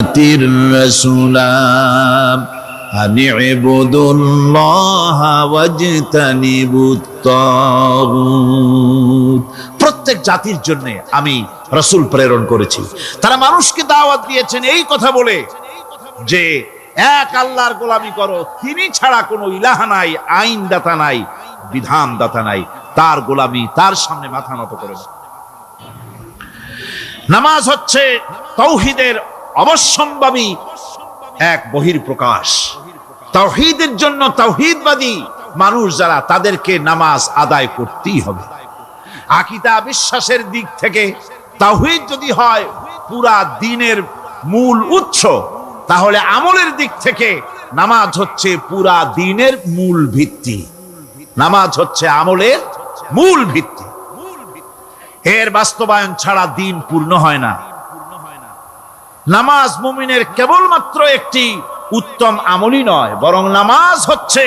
আয়াতির রাসূলা আনি'বুদুল্লাহা ওয়াজতানিবুত তাগুত। প্রত্যেক জাতির জন্য আমি রাসূল প্রেরণ করেছি, তারা মানুষকে দাওয়াত দিয়েছেন এই কথা বলে যে এক আল্লাহর গোলামি করো, তিনি ছাড়া কোনো ইলাহ নাই, আইন দাতা নাই, বিধান দাতা নাই, তার গোলামি, তার সামনে মাথা নত করে। নামাজ হচ্ছে তাওহীদের অবশ্যম্ভাবী এক বহির্প্রকাশ। তাওহীদের জন্য তাওহীদবাদী মানুষ যারা, তাদেরকে নামাজ আদায় করতেই হবে। আকীদা বিশ্বাসের দিক থেকে তাওহীদ যদি হয় পুরা দ্বীনের মূল উৎস, তাহলে আমলের দিক থেকে নামাজ হচ্ছে পুরা দ্বীনের মূল ভিত্তি। নামাজ হচ্ছে আমলের মূল ভিত্তি। এর বাস্তবায়ন ছাড়া দ্বীন পূর্ণ হয় না। নামাজ মুমিনের কেবলমাত্র একটি উত্তম আমলই নয়, বরং নামাজ হচ্ছে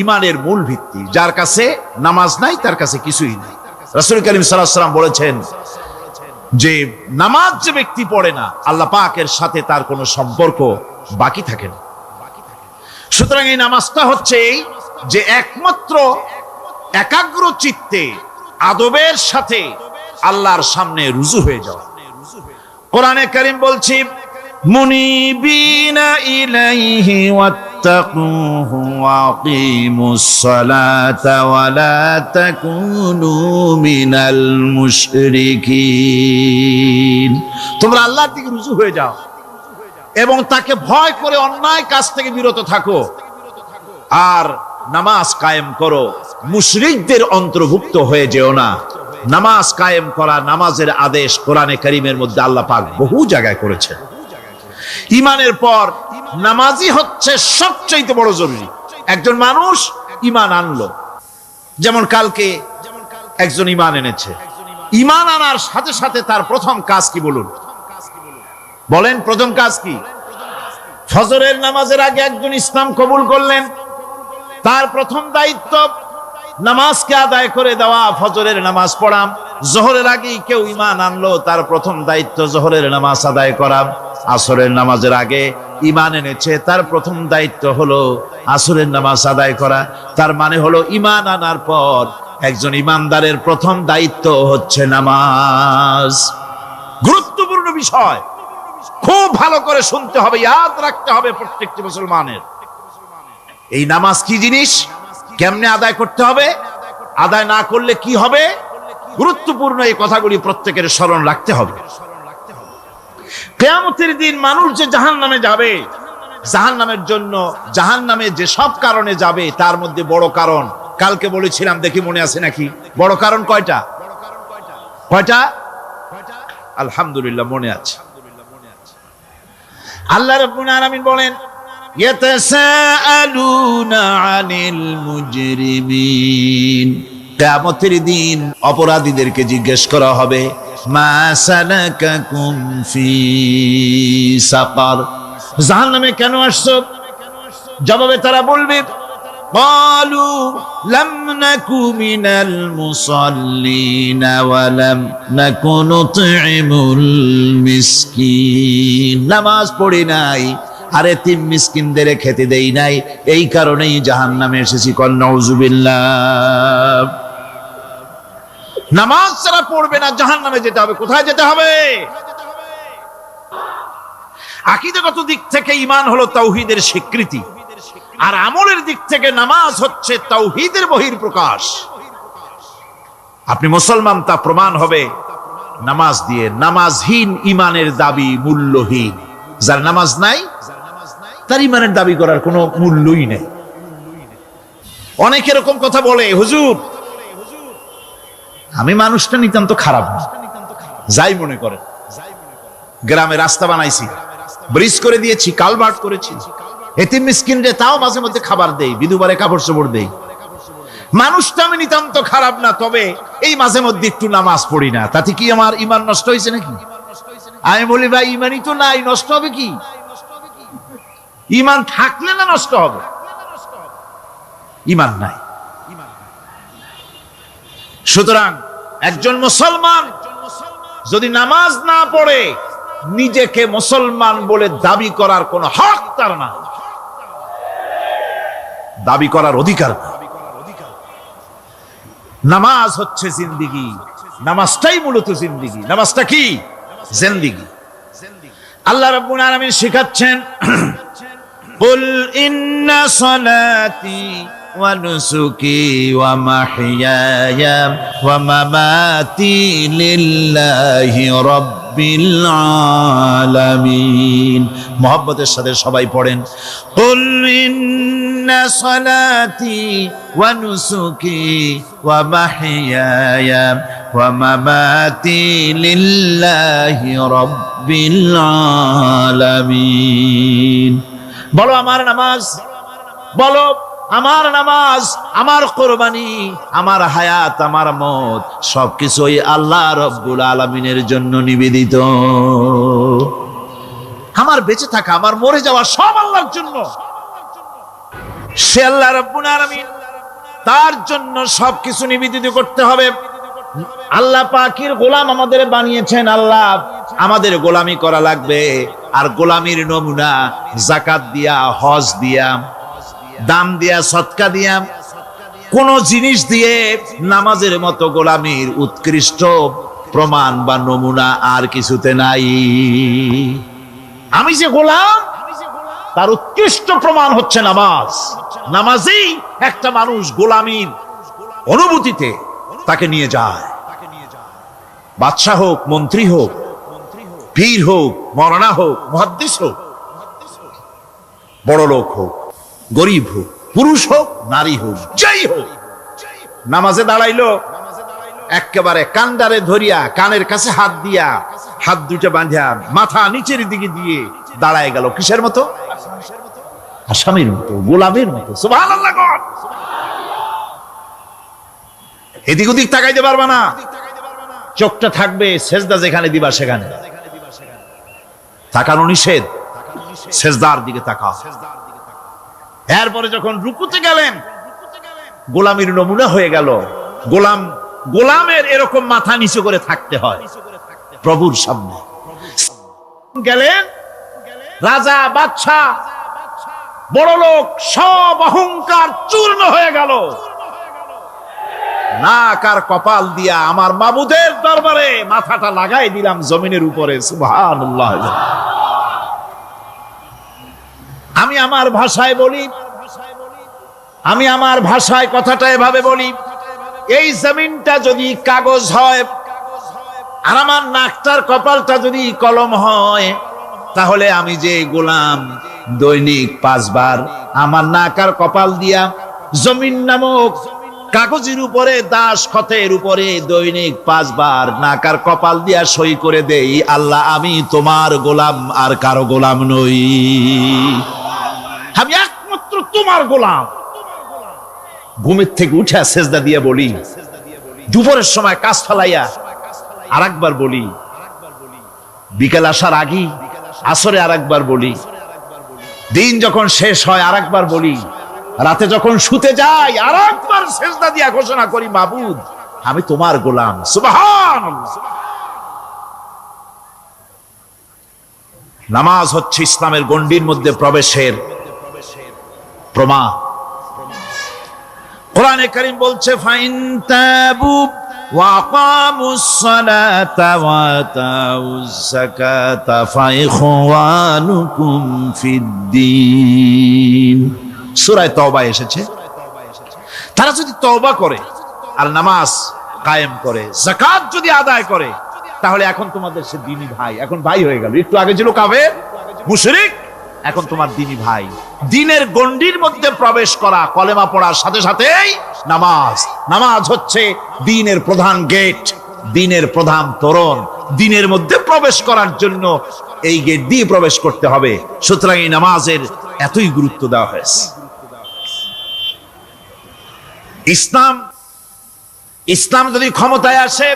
ঈমানের মূল ভিত্তি। যার কাছে নামাজ নাই তার কাছে কিছুই নাই। রাসূল করিম সাল্লাল্লাহু আলাইহি ওয়াসাল্লাম বলেছেন যে নামাজ যে ব্যক্তি পড়ে না, আল্লাহ পাকের সাথে তার কোনো সম্পর্ক বাকি থাকে না। সুতরাং এই নামাজটা হচ্ছে এই যে একমাত্র একাগ্র চিত্তে আদবের সাথে আল্লাহর সামনে রুজু হয়ে যাওয়া। কোরআনে কারীম বলছে মুনিবিনা ইলাইহি ওয়াত্তাকুহু ওয়াকিমুস সালাতা ওয়া লা তাকুনু মিনাল মুশরিকিন। তোমরা আল্লাহর দিকে রুজু হয়ে যাও এবং তাকে ভয় করে অন্যায় কাজ থেকে বিরত থাকো, আর নামাজ কায়েম করো, মুশরিকদের অন্তর্ভুক্ত হয়ে যেও না। নামাজ কায়েম করা, নামাজের আদেশ কোরআনে কারীমের মধ্যে আল্লাহ পাক বহু জায়গায় করেছেন। ঈমানের পর নামাজই হচ্ছে সবচেয়ে বড় জরুরি। একজন মানুষ ঈমান আনলো, যেমন কালকে একজন ঈমান এনেছে, ঈমান আনার সাথে সাথে তার প্রথম কাজ কি বলুন? বলেন প্রথম কাজ কি? ফজরের নামাজের আগে একজন ইসলাম কবুল করলেন, তার প্রথম দায়িত্ব নামাজকে আদায় করে দেওয়া, ফজরের নামাজ পড়া। জোহরের আগেই কেউ ঈমান আনলো, তার প্রথম দায়িত্ব জোহরের নামাজ আদায় করা। আসরের নামাজের আগে ঈমান এনেছে, তার প্রথম দায়িত্ব হলো আসরের নামাজ আদায় করা। তার মানে হলো ঈমান আনার পর একজন ঈমানদারের প্রথম দায়িত্ব হচ্ছে নামাজ। গুরুত্বপূর্ণ বিষয়, খুব ভালো করে শুনতে হবে, ইয়াদ রাখতে হবে প্রত্যেকটি মুসলমানের। এই নামাজ কি জিনিস, কেমনে আদায় করতে হবে, আদায় না করলে কি হবে, গুরুত্বপূর্ণ এই কথাগুলি প্রত্যেকের স্মরণ রাখতে হবে। কিয়ামতের দিন মানুষ যে জাহান্নামে যাবে, জাহান্নামের জন্য, জাহান্নামে যে সব কারণে যাবে তার মধ্যে বড় কারণ কালকে বলেছিলাম, দেখি মনে আছে নাকি? বড় কারণ কয়টা? কয়টা? আলহামদুলিল্লাহ মনে আছে। আল্লাহ রাব্বুল আলামিন বলেন ইয়াতাসাআলুনা আনিল মুজরিমিন। কিয়ামতের দিন অপরাধীদেরকে জিজ্ঞেস করা হবে মা সালাকাকুম ফি সাকার, জাহান্নামে কেন আসছো? জবাবে তারা বলবে ক্বালু লাম নাকু মিনাল মুসাল্লিন ওয়া লাম নাকু নুতঈমুল মিসকিন। নামাজ পড়ি নাই, আর এতিম মিসকিনদের খেতে দেই নাই, এই কারণেই জাহান্নামে এসেছি। কল নাউযুবিল্লাহ। নামাজ যারা পড়বে না জাহান্নামে যেতে হবে। কোথায় যেতে হবে? আকীদাগত দিক থেকে ঈমান হলো তাওহীদের স্বীকৃতি, আর আমলের দিক থেকে নামাজ হচ্ছে তাওহীদের বহির্প্রকাশ। আপনি মুসলমান তা প্রমাণ হবে নামাজ দিয়ে। নামাজহীন ঈমানের দাবি মূল্যহীন। যার নামাজ নাই তার ঈমানের দাবি করার কোনো মূল্যই নেই। অনেক এরকম কথা বলে, হুজুর আমি মানুষটা নিতান্ত খারাপ না, যাই মনে করেন, গ্রামে রাস্তা বানাইছি, ব্রিজ করে দিয়েছি, কালভার্ট করেছি, এতিম মিসকিনরে তাও মাঝে মধ্যে খাবার দেই, বিধবারে কাপড় চোপড় দেই, মানুষটা আমি নিতান্ত খারাপ না, তবে এই মাঝে মধ্যে একটু নামাজ পড়ি না, তাতে কি আমার ঈমান নষ্ট হয়েছে নাকি? আমি বলি ভাই ঈমানই তো নাই, নষ্ট হবে কি? ঈমান থাকলে না নষ্ট হবে? ঈমান নাই। সুতরাং একজন মুসলমান যদি নামাজ না পড়ে নিজেকে মুসলমান বলে দাবি করার কোনো হক তার না, দাবি করার অধিকার না। নামাজ হচ্ছে জিন্দেগি, নামাজটাই মূলত জিন্দেগি। নামাজটা কি? জিন্দেগি। আল্লাহ রাব্বুল আলামিন শিখাচ্ছেন, কুল ইন্না সালাতি ওয়া নুসুকি ওয়া মাহইয়ায়া ওয়া মামাতি লিল্লাহি রাব্বিল আলামিন। মুহাব্বতের সাথে সবাই পড়েন, কুল ইন্না সালাতি ওয়া নুসুকি ওয়া মাহইয়ায়া ওয়া মামাতি লিল্লাহি রাব্বিল আলামিন। বলো আমার নামাজ, বলো আমার নামাজ, আমার কোরবানি, আমার হায়াত, আমার মত সবকিছুই আল্লাহ রব্বুল আলামিনের জন্য নিবেদিত। আমার বেঁচে থাকা, আমার মরে যাওয়া সব আল্লাহর জন্য। সে আল্লাহ রব্বুল আলামিন, তার জন্য সবকিছু নিবেদিত করতে হবে। আল্লাহ পাকের গোলাম আমাদের বানিয়েছেন, আল্লাহ আমাদের গোলামি করা লাগবে। আর গোলামির নমুনা যাকাত দিয়া, হজ দিয়া, দাম দিয়া, সদকা দিয়া, কোন জিনিস দিয়ে নামাজের মতো গোলামির উৎকৃষ্ট প্রমাণ বা নমুনা আর কিছুতে নাই। আমি যে গোলাম, তার উৎকৃষ্ট প্রমাণ হচ্ছে নামাজ। নামাজেই একটা মানুষ গোলামির অনুভূতিতে তাকে নিয়ে যায়। বাদশাহ হোক, মন্ত্রী হোক, পীর হোক, মওলানা হোক, মুহাদ্দিস হোক, বড় লোক হোক, গরিব হোক, পুরুষ হোক, নারী হোক, যাই হোক, নামাজে দাঁড়াইলো, একেবারে কান্ডারে ধরিয়া, কানের কাছে হাত দিয়া, হাত দুইটা বাঁধিয়া মাথা নিচের দিকে দিয়ে দাঁড়ায় গেল। কিসের মতো? আসামির মতো, গোলামের মতো। সুবহানাল্লাহ। এদিক ওদিক তাকাইতে পারবা না, চোখটা থাকবে সেজদা যেখানে দিবা সেখানে। তাকানো নিষেধ, সেজদার দিকে তাকাও। এরপরে যখন রুকুতে গেলেন, গোলামির নমুনা হয়ে গেল। গোলামের এরকম মাথা নিচু করে থাকতে হয় প্রভুর সামনে। গেলেন, রাজা, বাদশা, বড় লোক, সব অহংকার চূর্ণ হয়ে গেল। নাক আর কপাল দিয়া আমার মাবুদের দরবারে মাথাটা লাগাই দিলাম জমিনের উপরে। সুবহানাল্লাহ। আমি আমার ভাষায় বলি, আমি আমার ভাষায় কথাটা এভাবে বলি, এই জমিনটা যদি কাগজ হয় আর আমার নাকটার কপালটা যদি কলম হয়, তাহলে আমি যে গোলাম দৈনিক 5 বার আমার নাক আর কপাল দিয়া জমিন নামক কাগজের উপরে, দাস খতের উপরে দৈনিক 5 বার নাক আর কপাল দিয়া সই করে দেই, আল্লাহ আমি তোমার গোলাম, আর কারো গোলাম নই। আমি একমাত্র তোমার গোলাম। ঘুমের থেকে উঠে সেজদা দিয়ে বলি, দুপুরের সময় কাজ ফালাইয়া আরেকবার বলি, বিকেল আসার আগে আসরে আরেকবার বলি, দিন যখন শেষ হয় আরেকবার বলি, রাতে যখন শুতে যাই আরেকবার সেজদা দিয়া ঘোষণা করি, মাবুদ আমি তোমার গোলাম। সুবহানাল্লাহ। নামাজ হচ্ছে ইসলামের গণ্ডির মধ্যে প্রবেশের প্রমাণ। কোরআনে কারীম বলছে, ফাইন তাবু ওয়া আকামুস সালাতা ওয়া আতাউজ যাকাতা ফাইখওয়ানুকুম ফিদ্দীন। সূরা তওবা এসেছে। তারা যদি তওবা করে আর নামাজ কায়েম করে, যাকাত যদি আদায় করে, তাহলে এখন তোমাদের সে দ্বীনি ভাই, এখন ভাই হয়ে গেল। একটু আগে ছিল কাফের, মুশরিক, এখন তোমার দ্বীনি ভাই। দ্বীনের গণ্ডির মধ্যে প্রবেশ করা, কলেমা পড়ার সাথে সাথেই নামাজ। নামাজ হচ্ছে দ্বীনের প্রধান গেট, দ্বীনের প্রধান তোরণ। দ্বীনের মধ্যে প্রবেশ করার জন্য এই গেট দিয়ে প্রবেশ করতে হবে। সুতরাং এই নামাজের এতই গুরুত্ব দেওয়া হয়েছে। ইসলাম যদি ক্ষমতায় আসে,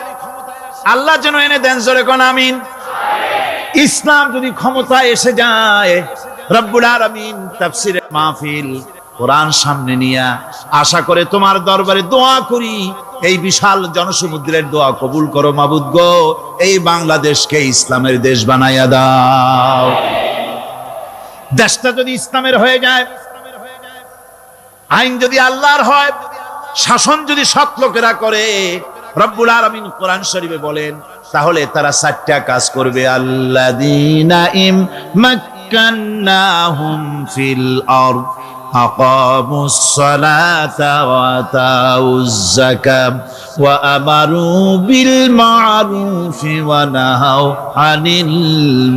আল্লাহ যেন এনে দেন, জোরে কোন আমিন। ইসলাম যদি ক্ষমতায় এসে যায়, রব্বুল আলামিন তাফসীরের মাহফিল, কোরআন সামনে নিয়া আশা করে তোমার দরবারে দোয়া করি, এই বিশাল জনসমুদ্রের দোয়া কবুল করো মাবুদ গো, এই বাংলাদেশকে ইসলামের দেশ বানাইয়া দাও। দেশটা যদি ইসলামের হয়ে যায়, আইন যদি আল্লাহর হয়, শাসন যদি সৎ লোকেরা করে, রব্বুল আলামিন কোরআন শরীফে বলেন, তাহলে তারা 4টা কাজ করবে। আল্লাযীনা মাক্কান্নাহুম ফিল আরদ আকামুস সালাতা ওয়া আতাউজ যাকাত ওয়া আমারু বিল মা'রুফি ওয়া নাহাউ আনিল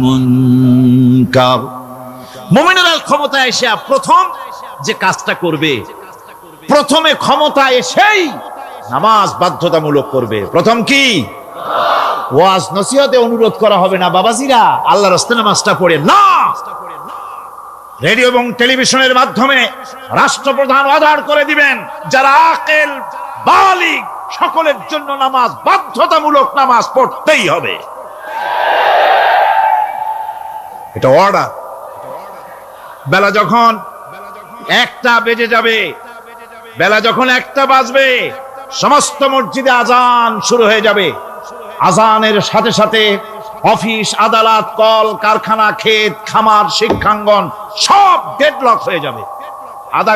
মুনকার। মুমিনেরা ক্ষমতায় এসে প্রথম যে কাজটা করবে, প্রথমে ক্ষমতা এসেই নামাজ বাধ্যতামূলক করবে। প্রথম কি? ওয়াজ নসিহতে অনুরোধ করা হবে না, বাবাজিরা আল্লাহর রাস্তায় নামাজটা পড়েন না। রেডিও এবং টেলিভিশনের মাধ্যমে রাষ্ট্রপ্রধান অর্ডার করে দিবেন, যারা আকেল বালিগ সকলের জন্য নামাজ বাধ্যতামূলক, নামাজ পড়তেই হবে, এটা অর্ডার। বেলা যখন 1টা বেজে যাবে, বেলা যখন 1টা বাজবে, সমস্ত মসজিদে আজান শুরু হয়ে যাবে। আজানের সাথে সাথে অফিস, আদালত, কল কারখানা, ক্ষেত খামার, শিক্ষাঙ্গন সব ডেডলক হয়ে যাবে। আধা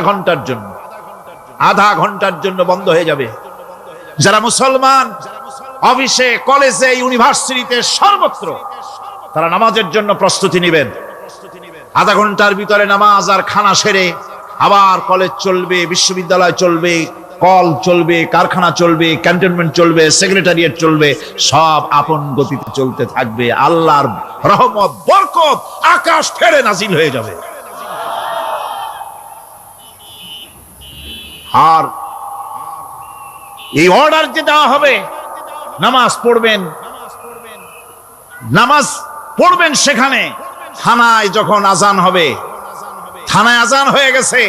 ঘন্টার জন্য বন্ধ হয়ে যাবে। যারা মুসলমান অফিসে, কলেজে, ইউনিভার্সিটিতে, সর্বত্র তারা নামাজের জন্য প্রস্তুতি নেবেন। আধা ঘন্টার ভিতরে নামাজ আর খানা সেরে আবার কলেজ চলবে, বিশ্ববিদ্যালয় চলবে, কল চলবে, কারখানা চলবে, ক্যান্টনমেন্ট চলবে, সেক্রেটারিয়েট চলবে, সব আপন গতিতে চলতে থাকবে। আল্লাহর রহমত, বরকত আকাশ ফেরে নাজিল হয়ে যাবে। আর এই অর্ডার যে দেওয়া হবে, নামাজ পড়বেন, নামাজ পড়বেন সেখানে। থানায় যখন আজান হবে, থানায় আজান হয়ে গেছে,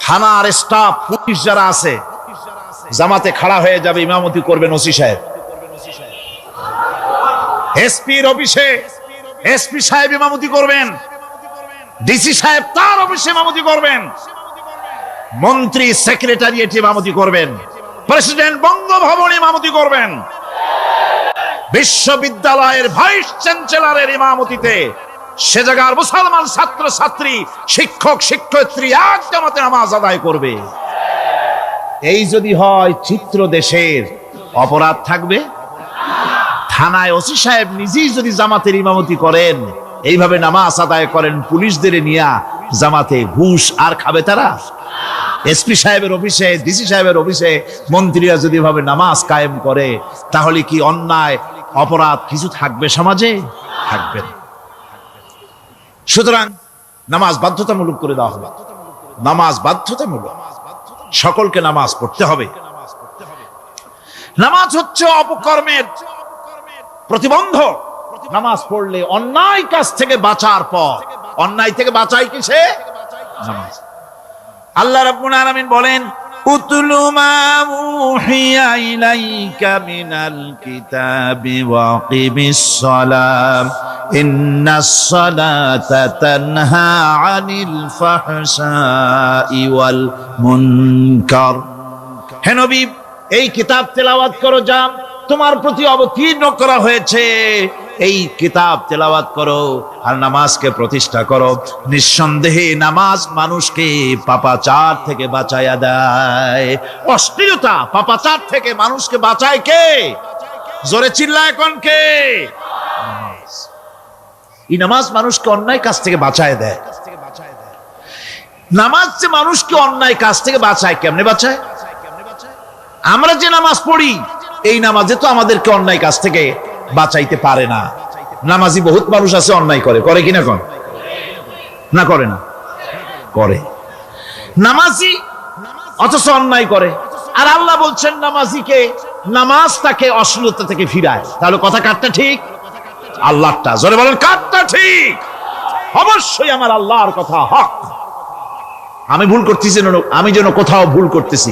থানার স্টাফ, পুলিশ যারা আছে, জামাতে খাড়া হয়ে যাবে, ইমামতি করবেন ওসি সাহেব। এসপির অফিসে এসপি সাহেব ইমামতি করবেন, ডিসি সাহেব তার অফিসে ইমামতি করবেন, মন্ত্রী সেক্রেটারিয়েট ইমামতি করবেন, প্রেসিডেন্ট বঙ্গভবনে ইমামতি করবেন, বিশ্ববিদ্যালয়ের ভাইস চ্যান্সেলরের ইমামতিতে সে জায়গার মুসলমান ছাত্র ছাত্রী, শিক্ষক শিক্ষয়িত্রী এক জামাতে নামাজ আদায় করবে। এই যদি হয় চিত্র দেশের, অপরাধ থাকবে? থানায় ওসি সাহেব নিজেই যদি জামাতের ইমামতি করেন, এইভাবে নামাজ আদায় করেন পুলিশদের নিয়ে জামাতে, ঘুষ আর খাবে তারা? এসপি সাহেবের অফিসে, ডিসি সাহেবের অফিসে মন্ত্রীরা যদি ভাবে নামাজ কায়েম করে, তাহলে কি অন্যায় অপরাধ কিছু থাকবে সমাজে? থাকবে না। সুতরাং নামাজ বাধ্যতামূলক করে দেওয়া হবে। নামাজ বাধ্যতামূলক, সকলকে নামাজ পড়তে হবে। নামাজ হচ্ছে অপকর্মের প্রতিবন্ধক। নামাজ পড়লে অন্যায় কাজ থেকে বাঁচার পর, অন্যায় থেকে বাঁচাই কিসে? নামাজ। আল্লাহ রাব্বুল আলামিন বলেন, উতলু মা উহিয়া ইলাইকা মিনাল কিতাবি ওয়া আকিমিস সালাম ইন্নাস সালাতা তানহা আনিল ফাহশাই ওয়াল মুনকার। হে নবী, এই কিতাব তেলাওয়াত করো, যা তোমার প্রতি অবতীর্ণ করা হয়েছে, এই কিতাব তেলাওয়াত করো আর নামাজকে প্রতিষ্ঠা করো। নিঃসন্দেহে নামাজ মানুষকে পাপাচার থেকে বাঁচায়া দেয়। অশ্লীলতা, পাপাচার থেকে মানুষকে বাঁচায় কে? জোরে চিল্লায় কোন কে? নামাজ। এই নামাজ মানুষকে অন্যায় কাজ থেকে বাঁচায় দেয়। নামাজ যে মানুষকে অন্যায় কাজ থেকে বাঁচায়, কেমনে বাঁচায়? আমরা যে নামাজ পড়ি, এই নামাজে তো আমাদেরকে অন্যায় কাজ থেকে বাঁচাইতে পারে না। নামাজি বহুত মানুষ আছে অন্যায় করে, করে কিনা? কোন না করে না? করে। নামাজি অথচ অন্যায় করে। আর আল্লাহ বলছেন নামাজিকে, নামাজ তাকে অশ্লীলতা থেকে ফিরায়। তাহলে কথা কারটা ঠিক? আল্লাহরটা। জোরে বলেন, কারটা ঠিক? অবশ্যই আমার আল্লাহর কথা হক। আমি ভুল করতেছি, আমি যেন কোথাও ভুল করতেছি,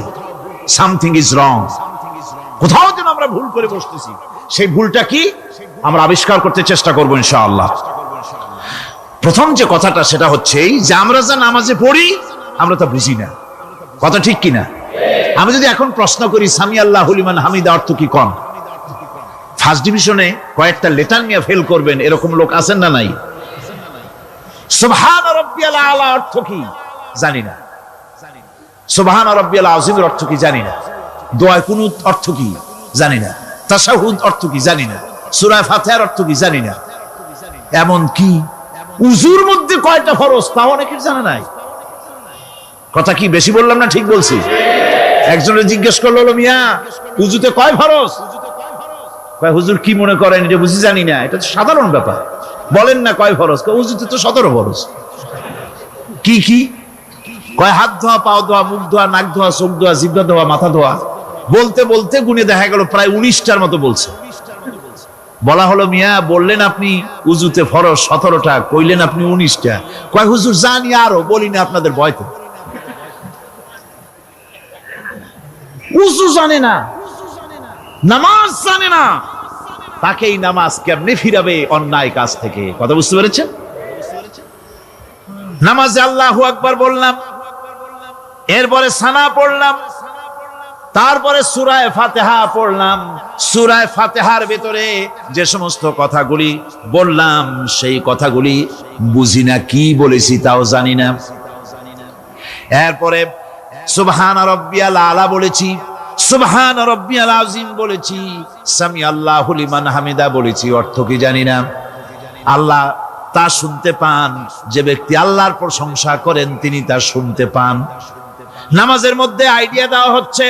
সামথিং ইজ রং, কোথাও যেন আমরা ভুল করে বসতেছি, সেই ভুলটা কি আমরা আবিষ্কার করতে চেষ্টা করবো ইনশাআল্লাহ। প্রথম যে কথাটা সেটা হচ্ছে যে আমরা যা নামাজে পড়ি আমরা তা বুঝি না। কথা ঠিক কিনা? আমি যদি এখন প্রশ্ন করি সামি আল্লাহু লিমান হামিদা অর্থ কি কোন, ফার্স্ট ডিভিশনে কয়েকটা লেটার নিয়ে ফেল করবেন এরকম লোক আছেন না নাই? সুবহান রাব্বিয়াল আলা অর্থ কি জানি না, সুবহান রাব্বিয়াল আযীমের অর্থ কি জানি না, দোয়া কুনুত অর্থ কি জানি না, তাশাহুদ অর্থ কি জানি না, সূরা ফাতিহার অর্থ কি জানি না, এমন কি উযুর মধ্যে কয়টা ফরজ তাও অনেকের জানা নাই। কথা কি বেশি বললাম না ঠিক বলছি? একজনের জিজ্ঞেস করলো, মিয়া উযুতে কয় ফরজ? কয় হুজুর কি মনে করেন এটা বুঝি জানি না, এটা তো সাধারণ ব্যাপার, বলেন না কয় ফরজ? কয় উযুতে তো 17 ফরজ। কি কি? কয় হাত ধোয়া, পাও ধোয়া, মুখ ধোয়া, নাক ধোয়া, চোখ ধোয়া, জিহ্বা ধোয়া, মাথা ধোয়া। বলতে বলতে গুনে দেখা গেল প্রায় 19টার মতো বলছে। বলা হলো, মিয়া বললেন আপনি উযুতে ফরজ 17টা, কইলেন আপনি 19টা। কয় হুজুর জানি আরো, বলি না আপনাদের ভয়তে। উযু জানে না, নামাজ জানে না, তাকেই নামাজ কেমনে ফিরাবে অন্যায় কাজ থেকে? কথা বুঝতে পেরেছেন? নামাজে আল্লাহু আকবার বললাম, এরপরে সানা পড়লাম, তারপরে সূরা ফাতিহা পড়লাম। সূরা ফাতিহার ভিতরে যে সমস্ত কথাগুলি বললাম সেই কথাগুলি বুঝি না, কি বলেছি তাও জানি না। এরপরে সুবহান রাব্বিয়াল আলা বলেছি, সুবহান রাব্বিয়াল আযীম বলেছি, সামি আল্লাহু লিমান হামিদা বলেছি, অর্থ কি জানি না। আল্লাহ তা শুনতে পান, যে ব্যক্তি আল্লাহর প্রশংসা করেন তিনি তা শুনতে পান। নামাজের মধ্যে আইডিয়া দেওয়া হচ্ছে,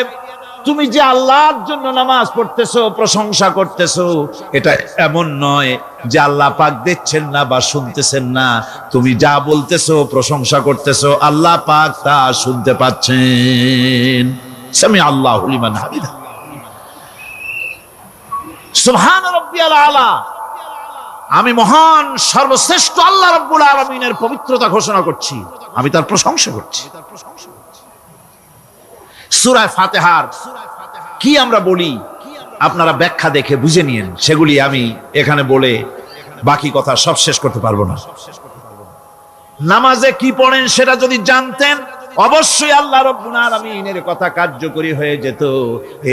তুমি যে আল্লাহর জন্য নামাজ পড়তেছো, প্রশংসা করতেছো, এটা এমন নয় যে আল্লাহ পাক দেখছেন না বা শুনতেছেন না। তুমি যা বলতেছো, প্রশংসা করতেছো, আল্লাহ পাক তা শুনতে পাচ্ছেন। সামি আল্লাহু লিমান হামিদা, সুবহান রাব্বিয়াল আলা। আমি মহান সর্বশ্রেষ্ঠ আল্লাহ রাব্বুল আলামিনের পবিত্রতা ঘোষণা করছি, আমি তার প্রশংসা করছি। সূরা ফাতিহার কি আমরা বলি আপনারা ব্যাখ্যা দেখে বুঝে নিয়েন, সেগুলি আমি এখানে বলে বাকি কথা সব শেষ করতে পারবো না। নামাজে কি পড়েন সেটা যদি জানতেন, অবশ্যই আল্লাহ রাব্বুল আলামিনের কথা কার্যকরী হয়ে যেত।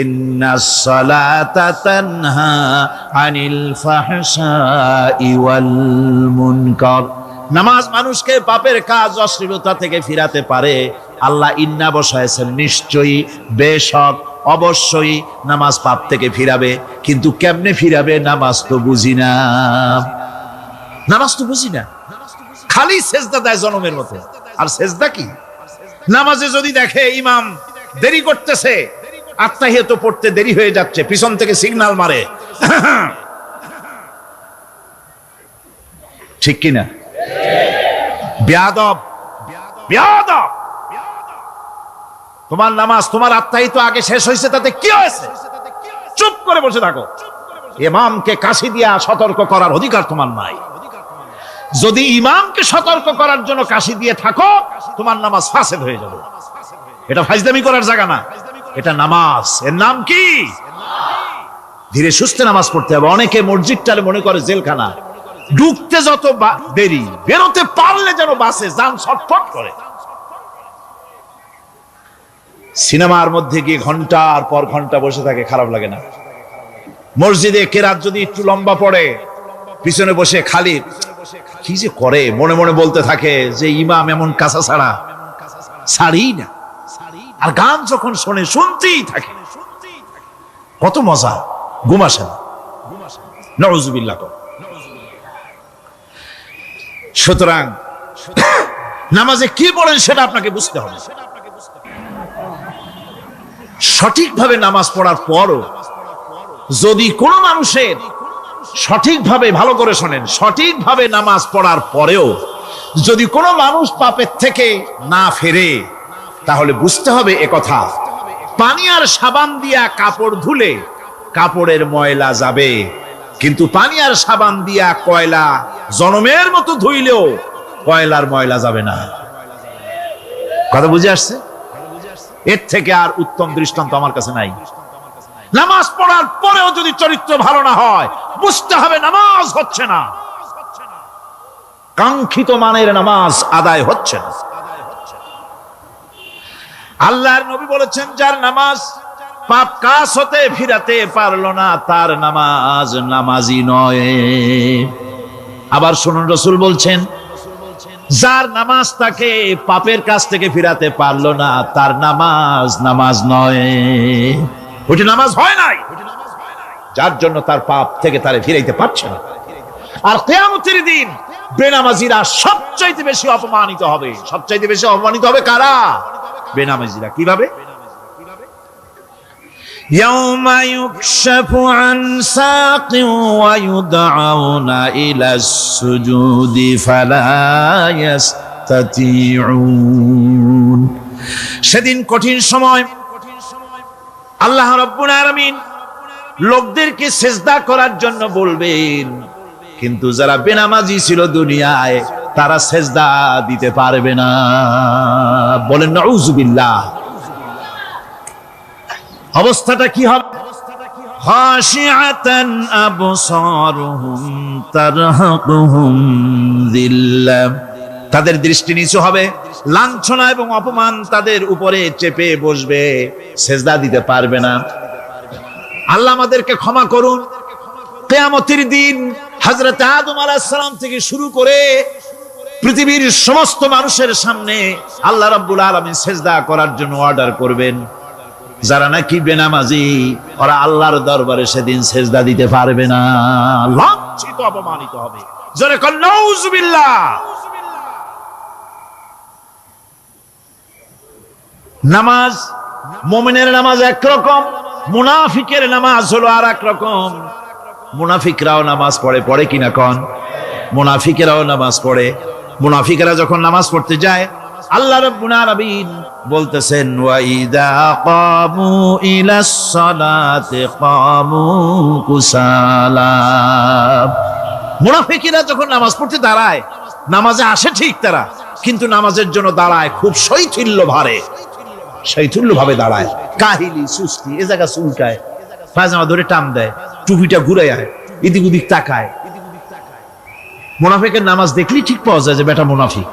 ইন্নাস সালাতা তানহা আনিল ফাহশাই ওয়াল মুনকার। নামাজ মানুষকে পাপের কাজ, অশ্লীলতা থেকে ফিরাতে পারে। আল্লাহ ইন্না বসায়ছেন, নিশ্চয়ই, বেশক, অবশ্যই নামাজ পাপ থেকে ফিরাবে। কিন্তু কেমনে ফিরাবে নামাজ তো বুঝি না, নামাজ তো বুঝি না। খালি সেজদা দেয় জনমের মতো, আর সেজদা কি? নামাজে যদি দেখে ইমাম দেরি করতেছে, আত্তাহিয়াত পড়তে দেরি হয়ে যাচ্ছে, পিছন থেকে সিগন্যাল মারে, ঠিক কিনা? বেয়াদব, বেয়াদব। তোমার নামাজ, তোমার আত্তাহিয়াত আগে শেষ হয়েছে, তাতে কি হয়েছে? চুপ করে বসে থাকো। ইমামকে কাশি দিয়া সতর্ক করার অধিকার তোমার নাই। যদি ইমামকে সতর্ক করার জন্য কাশি দিয়ে থাকো, তোমার নামাজ ফাসেদ হয়ে যাবে। এটা ফাজলামি করার জায়গা না, এটা নামাজ। এর নাম কি? ধীরে সুস্থে নামাজ পড়তে হবে। অনেকে মসজিদটারে মনে করে জেলখানা, ঢুকতে যত দেরি, বেরোতে পারলে যেন বাসে যান ছটফট করে। সিনেমার মধ্যে গিয়ে ঘন্টার পর ঘন্টা বসে থাকে, খারাপ লাগে না? মসজিদে কেরাত যদি একটু লম্বা পড়ে, পিছনে বসে খালি কি যে করে, মনে মনে বলতে থাকে যে ইমাম এমন কাঁচা ছাড়া ছাড়ি না। আর গান যখন শোনে, শুনতেই থাকে, কত মজা, ঘুম আসে না। নাউযুবিল্লাহ। সুতরাং নামাজে কি পড়েন সেটা আপনাকে বুঝতে হবে। সঠিকভাবে নামাজ পড়ার পরও যদি কোনো মানুষের সঠিকভাবে, ভালো করে শোনেন, সঠিকভাবে নামাজ পড়ার পরেও যদি কোনো মানুষ পাপের থেকে না ফেরে, তাহলে বুঝতে হবে একথা, পানি আর সাবান দিয়া কাপড় ধুলে কাপড়ের ময়লা যাবে, কিন্তু পানি আর সাবান দিয়া কয়লা জনমের মতো ধুইলেও কয়লার ময়লা যাবে না। কথা বুঝে আসছে? এর থেকে আর উত্তম দৃষ্টান্ত আমার কাছে নাই। নামাজ পড়ার পরেও যদি চরিত্র ভালো না হয়, বুঝতে হবে নামাজ হচ্ছে না, কাঙ্ক্ষিত মানের নামাজ আদায় হচ্ছে না। আল্লাহর নবী বলেছেন, যার নামাজ পাপ কাজ হতে ফিরাতে পারলো না, তার নামাজ নামাজি নয়। আবার শুনুন, রাসূল বলছেন, যার নামাজ তাকে পাপের কাছ থেকে ফিরাতে পারলো না, তার নামাজ নামাজ নয়, ওইটা নামাজ হয় নাই, যার জন্য তার পাপ থেকে তারে ফিরাইতে পারছে না। আর কিয়ামতের দিন বেনামাজিরা সবচাইতে বেশি অপমানিত হবে। সবচাইতে বেশি অপমানিত হবে কারা? বেনামাজিরা। কিভাবে? ইয়াউমা ইউকশাফু আন সাকিন ওয়া ইউদআউনা ইলাস সুজুদি ফালা ইস্তাতিউন। সেদিন কঠিন সময় আল্লাহ রাব্বুল আলামিন লোকদেরকে সিজদা করার জন্য বলবেন, কিন্তু যারা বেনামাজি ছিল দুনিয়ায় তারা সিজদা দিতে পারবে না। বলেন নাউযুবিল্লাহ। অবস্থাটা কি হবে? খাশিআতান আবসারুহুম তারহাকুহুম যিল্লাহ। তাদের দৃষ্টি নিচু হবে, লাঞ্ছনা এবং অপমান তাদের উপরে চেপে বসবে, সিজদা দিতে পারবে না। আল্লাহ আমাদেরকে ক্ষমা করুন। কিয়ামতের দিন হযরত আদম আলাইহিস সালাম থেকে শুরু করে পৃথিবীর সমস্ত মানুষের সামনে আল্লাহ রাব্বুল আলামিন সিজদা করার জন্য অর্ডার করবেন। যারা নাকি বেনামাজি, ওরা আল্লাহর দরবারে সেদিন সিজদা দিতে পারবে না, লাঞ্ছিত অপমানিত হবে। জোরে কর নাউযুবিল্লাহ। নামাজ, মুমিনের নামাজ একরকম, মুনাফিকের নামাজ হলো আর এক রকম। মুনাফিকরাও নামাজ পড়ে, পড়ে কিনা কন? মুনাফিকেরাও নামাজ পড়ে। মুনাফিকেরা যখন নামাজ পড়তে যায়, আল্লাহ রাব্বুল আলামিন বলতেছেন, ওয়া ইযা কামু ইলাস সালাতি কামু কুসালা। মুনাফিকেরা যখন নামাজ পড়তে দাঁড়ায়, নামাজে আসে ঠিক তারা, কিন্তু নামাজের জন্য দাঁড়ায় খুব শৈথিল্য ভারে, শৈথিল্য ভাবে দাঁড়ায়, কাহিলি সুস্তি, এ জায়গা চুলকায়, পায়জামা ধরে টান দেয়, টুপিটা ঘুরায়, এদিক ওদিক তাকায়। মুনাফিকের নামাজ দেখলেই ঠিক পাওয়া যায় যে বেটা মুনাফিক।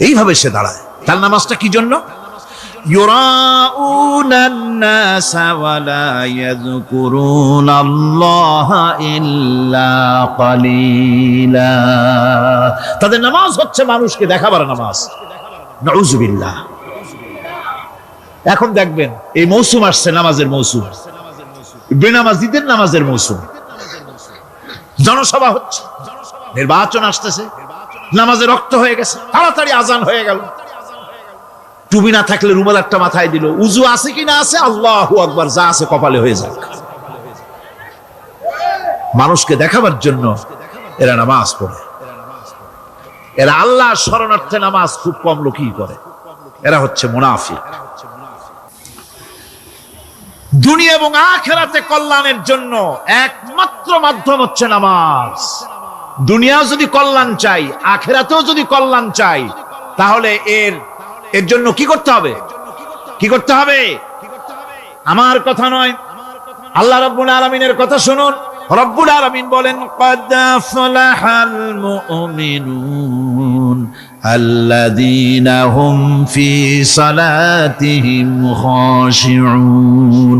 এইভাবে সে দাঁড়ায়। তার নামাজটা কি জন্য? ইউরাউনান নাসা ওয়া লা ইয়াযকুরুনাল্লাহা ইল্লা কালিলা। তাদের নামাজ হচ্ছে মানুষকে দেখাবার নামাজ। নাউযুবিল্লাহ। এখন দেখবেন এই মৌসুম আসছে, নামাজের মৌসুম, বেনামাজিদের নামাজের মৌসুম। জনসভা হচ্ছে, নির্বাচন আসতেছে, নামাজে রক্ত হয়ে গেছে, তাড়াতাড়ি আজান হয়ে গেল। টুপি না থাকলে রুমাল একটা মাথায় দিল, উজু আছে কি না আছে, আল্লাহু আকবার, যা আছে কপালে হয়ে যাক। মানুষকে দেখাবার জন্য এরা নামাজ পড়ে। এরা আল্লাহ শরণার্থে নামাজ খুব কম লোকই করে। এরা হচ্ছে মুনাফিক। দুনিয়া এবং আখিরাতে কল্যাণের জন্য একমাত্র মাধ্যম হচ্ছে নামাজ। দুনিয়া যদি কল্যাণ চাই, আখিরাতেও যদি কল্যাণ চাই, তাহলে এর জন্য কি করতে হবে? কি করতে হবে? আমার কথা নয়, আল্লাহ রাব্বুল আলামিনের কথা শুনুন। রব্বুল আলামিন বলেন, ক্বাদ আফলাহাল মুমিনুন আল্লাযীনা হুম ফি সালাতিহিম খাশিউন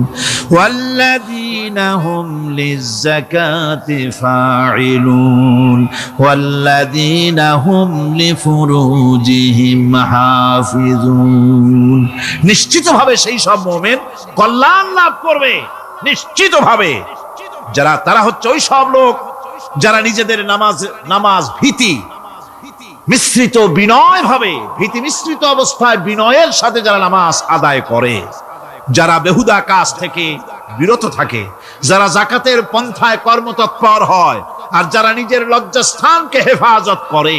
ওয়াল্লাযীনা হুম লিয-যাকাতি ফাঈলুন ওয়াল্লাযীনা হুম লিফুরুজিহিম হাফিজুন। নিশ্চিতভাবে সেই সব মুমিন কল্যাণ লাভ করবে, নিশ্চিতভাবে। তারা হচ্ছে ওই সব লোক যারা নিজেদের নামাজ ভীতি মিশ্রিত, বিনয় ভাবে, ভীতি মিশ্রিত অবস্থায় বিনয়ের সাথে যারা নামাজ আদায় করে, যারা বেহুদা কাজ থেকে বিরত থাকে, যারা যাকাতের পন্থায় কর্মতৎপর হয়, আর যারা নিজের লজ্জাস্থানকে হেফাজত করে।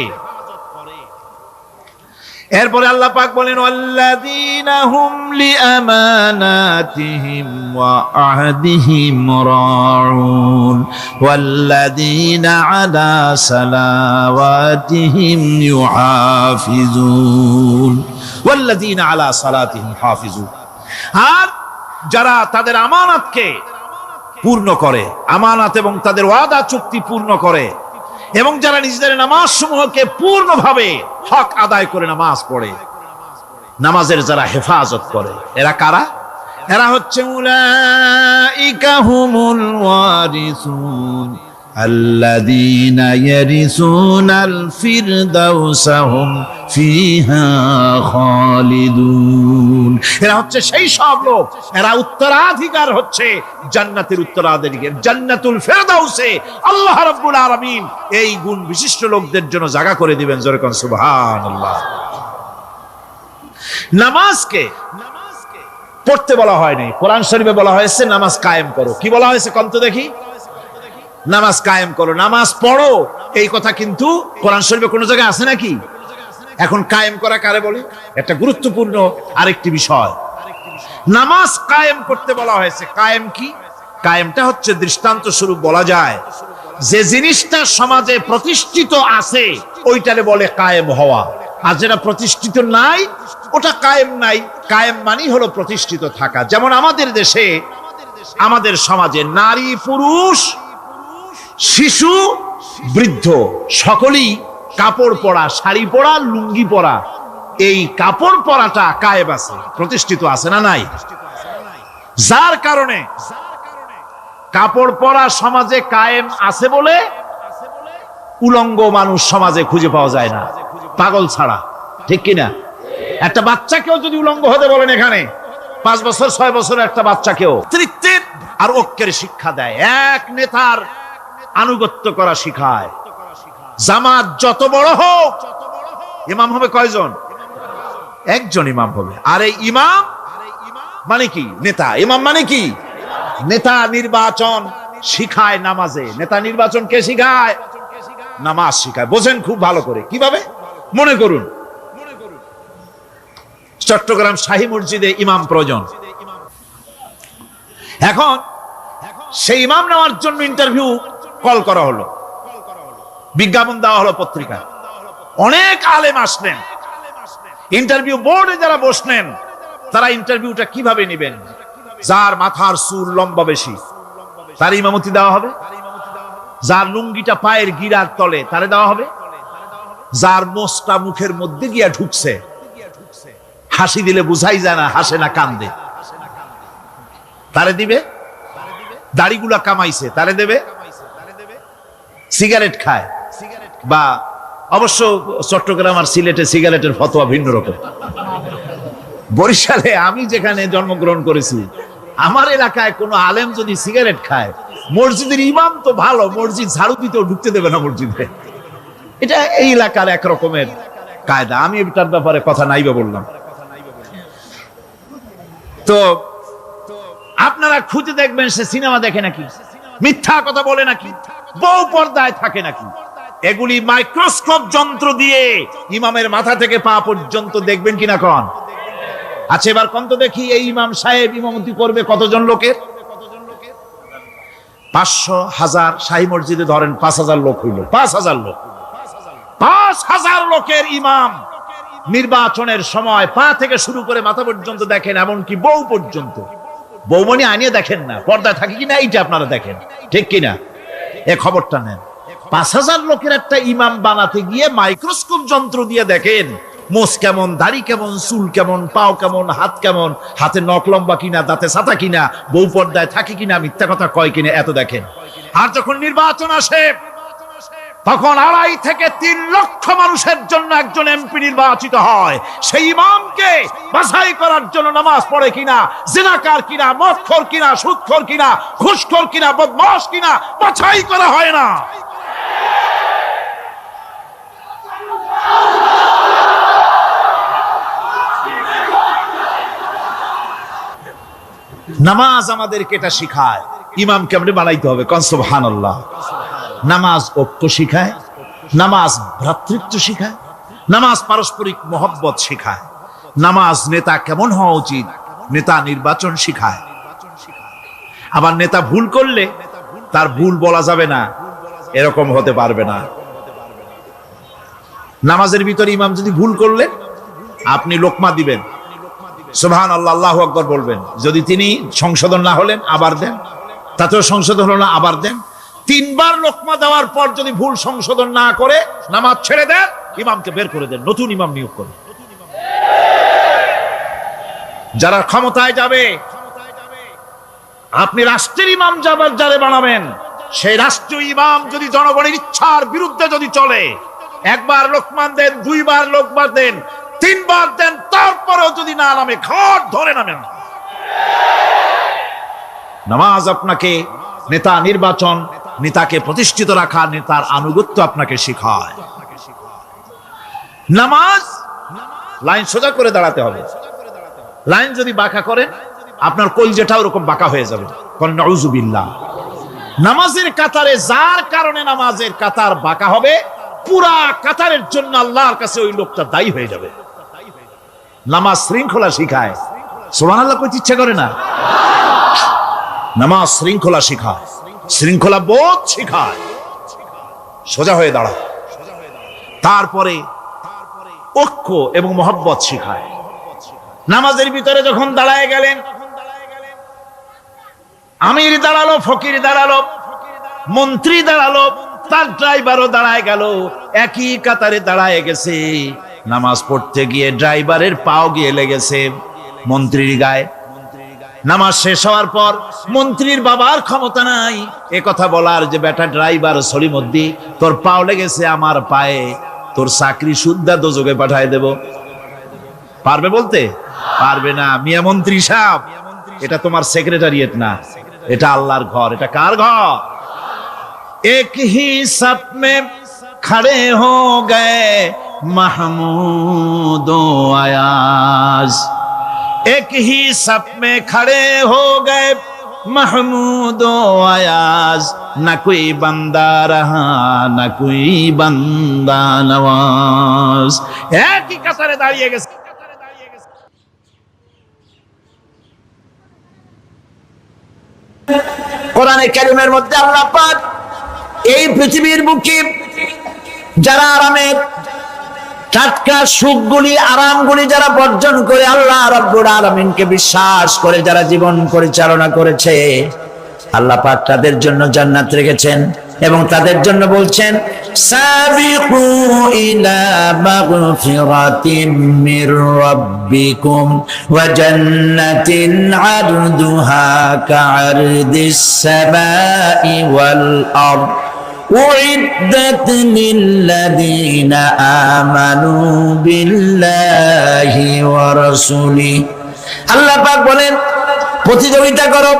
এরপরে আল্লাহ পাক বলেন, ওয়াল্লাযীনা হুম লিআমানাতিহিম ওয়া আহদিহিম রাউন ওয়াল্লাযীনা আলা সালাওয়াতিহিম ইউহাফিজুন ওয়াল্লাযীনা আলা সালাতিহিম হাফিজুন। আর যারা তাদের আমানতকে পূর্ণ করে, আমানত এবং তাদের ওয়াদা চুক্তি পূর্ণ করে, এবং যারা নিজেদের নামাজ সমূহকে পূর্ণভাবে হক আদায় করে নামাজ পড়ে। নামাজের যারা হেফাজত করে, এরা কারা? এরা হচ্ছে উলাইকা হুমুল ওয়ারিসুন আল্লাযীনা ইয়ারিসুনাল ফিরদাউসা হুম ফিহা খালিদুন। এরা হচ্ছে সেই সব লোক, এরা উত্তরাধিকার হচ্ছে জান্নাতের উত্তরাধিকার, জান্নাতুল ফিরদাউসে আল্লাহ রাব্বুল আলামিন এই গুণ বিশিষ্ট লোকদের জন্য জায়গা করে দিবেন। জোরে কোন সুবহানাল্লাহ। নামাজকে পড়তে বলা হয়নি, কোরআন শরীফে বলা হয়েছে নামাজ কায়েম করো। কি বলা হয়েছে কন্ত দেখি? নামাজ কায়েম করো, নামাজ পড়ো। এই কথা কিন্তু কোরআন শরীফে কোনো জায়গায় আছে নাকি? এখন কায়েম করা কারে বলে? একটা গুরুত্বপূর্ণ আরেকটি বিষয়, নামাজ কায়েম করতে বলা হয়েছে। কায়েম কি? কায়েমটা হচ্ছে দৃষ্টান্ত স্বরূপ বলা যায় যে জিনিসটা সমাজে প্রতিষ্ঠিত আছে ওইটারে বলে কায়েম হওয়া, আর যেটা প্রতিষ্ঠিত নাই ওটা কায়েম নাই। কায়েম মানে হলো প্রতিষ্ঠিত থাকা। যেমন আমাদের দেশে, আমাদের সমাজে নারী পুরুষ শিশু বৃদ্ধ সকলেই কাপড় পরা, শাড়ি পরা, লুঙ্গি পরা, এই কাপড় পরাটা কায়েম আছে, প্রতিষ্ঠিত আছে না নাই? যার কারণে কাপড় পরা সমাজে কায়েম আছে বলে উলঙ্গ মানুষ সমাজে খুঁজে পাওয়া যায় না, পাগল ছাড়া। ঠিক কিনা? একটা বাচ্চাকেও যদি উলঙ্গ হতে বলেন, এখানে 5 বছর 6 বছরের একটা বাচ্চাকেও তৃপ্তির আর ঐক্যের শিক্ষা দেয়, এক নেতার আনুগত্য করা শিখায়। জামাত যত বড় হোক, ইমাম হবে কয়জন? একজন ইমাম হবে। আর এই ইমাম মানে কি? নেতা। ইমাম মানে কি? নেতা। নির্বাচন শিখায় নামাজে। নেতা নির্বাচন কে শিখায়? নামাজ শিখায়। বোঝেন খুব ভালো করে। কিভাবে? মনে করুন চট্টগ্রাম শাহী মসজিদে ইমাম প্রয়োজন। এখন সেই ইমাম নেওয়ার জন্য ইন্টারভিউ কল করা হলো, বিজ্ঞাপন দেওয়া হলো পত্রিকায়। অনেক আলেম আসলেন, ইন্টারভিউ বোর্ডে যারা বসলেন তারা ইন্টারভিউটা কিভাবে নেবেন? যার মাথার চুল লম্বা বেশি তার ইমামতি দেওয়া হবে, যার লুঙ্গিটা পায়ের গিরার তলে তারে দেওয়া হবে, যার মোষটা মুখের মধ্যে গিয়া ঢুকছে, হাসি দিলে বুঝাই যায় না হাসে না কান্দে, তারে দিবে। দাড়িগুলা কামাইছে তারে দেবে। সিগারেট খায়, বা অবশ্য চট্টগ্রাম আর সিলেটে সিগারেটের ফতোয়া ভিন্ন রকম। বরিশালে আমি যেখানে জন্মগ্রহণ করেছি, আমার এলাকায় কোনো আলেম যদি সিগারেট খায়, মসজিদের ইমাম তো ভালো, মসজিদ ঝাড়ু দিতেও ঢুকতে দেবে না মসজিদে। এটা এই এলাকার এক রকমের কায়দা। আমি এটার ব্যাপারে কথা নাইবা বললাম। তো আপনারা খুঁজে দেখবেন সে সিনেমা দেখে নাকি, মিথ্যা কথা বলে নাকি, বউ পর্দায় থাকে নাকি। এগুলি মাইক্রোস্কোপ যন্ত্র দিয়ে ইমামের মাথা থেকে পা পর্যন্ত দেখবেন কিনা কন? আচ্ছা এবার কোন তো দেখি, এই ইমাম সাহেব ইমামতি করবে কতজন লোকের? 500, 1000, শাহী মসজিদে ধরেন 5000 লোক হইল। 5000 লোক, 5000 লোকের ইমাম নির্বাচনের সময় পা থেকে শুরু করে মাথা পর্যন্ত দেখেন, এমনকি বউ পর্যন্ত। বৌমনি আনিয়ে দেখেন না, পর্দায় থাকে কিনা এইটা আপনারা দেখেন, ঠিক কিনা? এ খবরটা নেন। 5000 লোকের একটা ইমাম বানাতে গিয়ে মাইক্রোস্কোপ যন্ত্র দিয়ে দেখেন মোষ কেমন, দাড়ি কেমন, চুল কেমন, পাও কেমন, হাত কেমন, হাতে নখ লম্বা কিনা, দাঁতে ছাতা কিনা, বউ পর্দায় থাকে কিনা, মিথ্যা কথা কয় কিনা, এত দেখেন। আর যখন নির্বাচন আসে তখন 2.5 থেকে 3 লক্ষ মানুষের জন্য একজন এমপি নির্বাচিত হয়। সেই ইমামকে বাছাই করার জন্য নামাজ পড়ে কিনা, জিনাকার কিনা, মদখোর কিনা, সুদখোর কিনা, ঘুষখোর কিনা, বদমাশ কিনা বাছাই করা হয় না। নামাজ আমাদেরকে এটা শিখায়, ইমাম কেমনে বানাইতে হবে। কোন সুবহানাল্লাহ। নামাজ ঐক্য শিখায়, নামাজ ভ্রাতৃত্ব শিখায়, নামাজ পারস্পরিক মহব্বত শিখায়, নামাজ নেতা কেমন হওয়া উচিত, নেতা নির্বাচন শিখায়। আবার নেতা ভুল করলে তার ভুল বলা যাবে না, এরকম হতে পারবে না। নামাজের ভিতরে ইমাম যদি ভুল করলে আপনি লোকমা দিবেন, সুবহানাল্লাহ, আল্লাহু আকবার বলবেন। যদি তিনি সংশোধন না হলেন আবার দেন, তাতেও সংশোধন হলো না আবার দেন। 3 বার লোকমা দেওয়ার পর যদি ভুল সংশোধন না করে নামাজ ছেড়ে দেন, ইমামকে বের করে দেন, নতুন ইমাম নিয়োগ করেন। যারা ক্ষমতায় যাবে, আপনি রাষ্ট্রের ইমাম যারে বানাবেন, সেই রাষ্ট্রীয় ইমাম যদি জনগণের ইচ্ছার বিরুদ্ধে যদি চলে, একবার লোকমান দেন, দুইবার লোকমান দেন, তিনবার দেন, তারপরেও যদি না নামে, ঘাট ধরে নামেন। নামাজ আপনাকে নেতা নির্বাচন, নেতাকে প্রতিষ্ঠিত রাখা, নেতার আনুগত্য আপনাকে শেখায়। নামাজ লাইন সোজা করে দাঁড়াতে হবে। লাইন যদি বাঁকা করেন, আপনার কলজেটা ওরকম বাঁকা হয়ে যাবে। নাউযুবিল্লাহ। নামাজের কাতারে যার কারণে নামাজের কাতার বাঁকা হবে, পুরা কাতারের জন্য আল্লাহর কাছে ওই লোকটা দায়ী হয়ে যাবে। নামাজ শৃঙ্খলা শিখায়। সুবহানাল্লাহ কইতে ইচ্ছা করে না? নামাজ শৃঙ্খলা শিখায়, শৃঙ্খলা বোধ শিখায়। সোজা হয়ে দাঁড়া। তারপরে ঐক্য এবং মহব্বত শিখায়। নামাজের ভিতরে যখন দাঁড়ায় গেলেন, আমির দাঁড়ালো, ফকির দাঁড়ালো, মন্ত্রী দাঁড়ালো, তার ড্রাইভারও দাঁড়ায় গেল, একই কাতারে দাঁড়ায় গেছে। নামাজ পড়তে গিয়ে ড্রাইভারের পাও গিয়ে লেগেছে মন্ত্রীর গায়ে। নামাজ শেষ হওয়ার পর মন্ত্রীর বাবার ক্ষমতা নাই এ কথা বলার যে, বেটা ড্রাইভার সলিমুদ্দি, তোর পাও লেগেছে আমার পায়ে, তোর চাকরি শুদ্ধা দোজকে পাঠায় দেব। পারবে বলতে? পারবে না। মিয়া মন্ত্রী সাহেব, এটা তোমার সেক্রেটারিয়েট না, এটা আল্লাহর ঘর। এটা কার ঘর? এক হি সাপ মে খড়ে হো গয়ে মাহমুদ ও আয়াজ, এক হি সাপ মে খড়ে হো গয়ে महमूद आयाज, न कोई बंदा रहा न कोई बंदा नवाज। एक ही कतारे दाঁড়িয়ে গেছে। কোরআনে কারীমের মধ্যে আল্লাহ পাক এই পৃথিবীর বুকে যারা আরামের টাটকা সুখগুলি, আরামগুলি যারা বর্জন করে আল্লাহ রাব্বুল আলামিনকে বিশ্বাস করে যারা জীবন পরিচালনা করেছে, আল্লাহ পাক তাদের জন্য জান্নাত রেখেছেন এবং তাদের জন্য বলছেন, সাবিকু ইলা মাগফিরাতিম মির রাব্বিকুম ওয়া জান্নাতিন আরদুহা কাআরদিস সামাই ওয়াল আরদ উইদ্দাত লিল্লাযীনা আমানু বিল্লাহি ওয়া রাসূলিহি। আল্লাহ পাক বলেন, প্রতিযোগিতা করো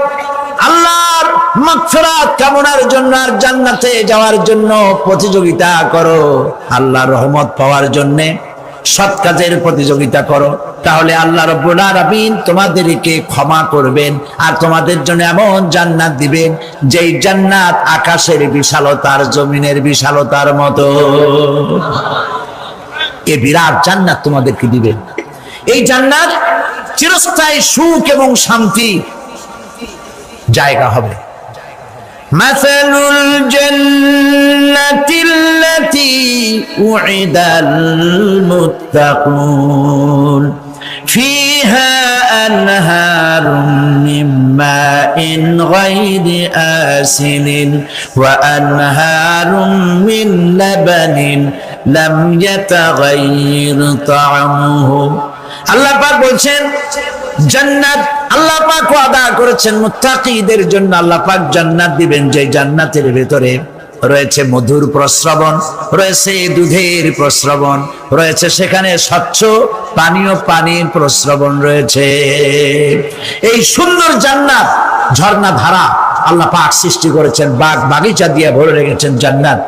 আল্লাহর মাগফিরাত কামনার জন্য আর জান্নাতে যাওয়ার জন্য প্রতিযোগিতা করো, আল্লাহর রহমত পাওয়ার জন্য সৎ কাজের প্রতিযোগিতা করো, তাহলে আল্লাহ রাব্বুল আলামিন তোমাদেরকে ক্ষমা করবেন আর তোমাদের জন্য এমন জান্নাত দিবেন যেই জান্নাত আকাশের বিশালতার, জমিনের বিশালতার মতো। এই বিরাট জান্নাত তোমাদেরকে দিবেন। এই জান্নাত চিরস্থায়ী সুখ এবং শান্তি জায়গা হবে। মাসালুল জান্নাতিল্লাতী উইদাল মুত্তাকুন ফিহা আনহারুম মিন মাইন গায়রি আসিনিন ওয়া আনহারুম মিন লাবানিন লাম ইয়াতাগায়্যার তা'আমুহু। আল্লাহ পাক বলছেন, জান্নাত আল্লাহ পাক ওয়াদা করেছেন মুত্তাকিদের জন্য। আল্লাহ পাক জান্নাত দিবেন, যে জান্নাতের ভিতরে রয়েছে মধুর প্রস্রবণ, রয়েছে দুধের প্রস্রবণ, রয়েছে সেখানে স্বচ্ছ পানীয় পানির প্রস্রবণ রয়েছে। এই সুন্দর জান্নাত, ঝর্ণা ধারা আল্লাহ পাক সৃষ্টি করেছেন, বাগ বাগিচা দিয়ে ভরে রেখেছেন জান্নাত।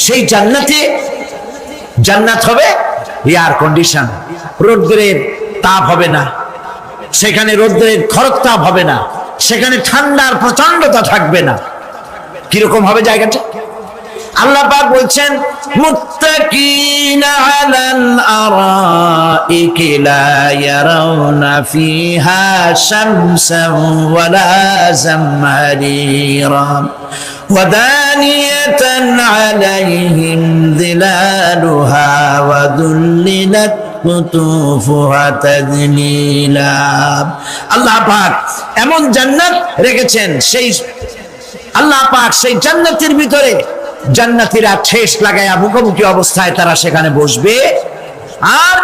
সেই জান্নাতে জান্নাত হবে এয়ার কন্ডিশন, রোদ্রের তাপ হবে না সেখানে, রোদ্রের খরতাপ হবে না সেখানে, ঠান্ডার প্রচন্ডতা থাকবে না। কিরকম হবে জায়গাটা? আল্লাহ পাক বলছেন, মুত্তাকিনা আলাল আরাইকি লা ইয়ারাউনা ফিহা শামসান ওয়ালা জামহারিরা ওয়া দানিয়াতান আলাইহিম যিলালুহা ওয়া দুল্লিলাত কুতুফুহা তাদলীলা। আল্লাহ পাক এমন জান্নাত রেখেছেন, সেই আল্লাহ পাক সেই জান্নাতের ভিতরে জান্নাতীরা ঠেস লাগায়া মুখোমুখি অবস্থায় তারা সেখানে বসবে, আর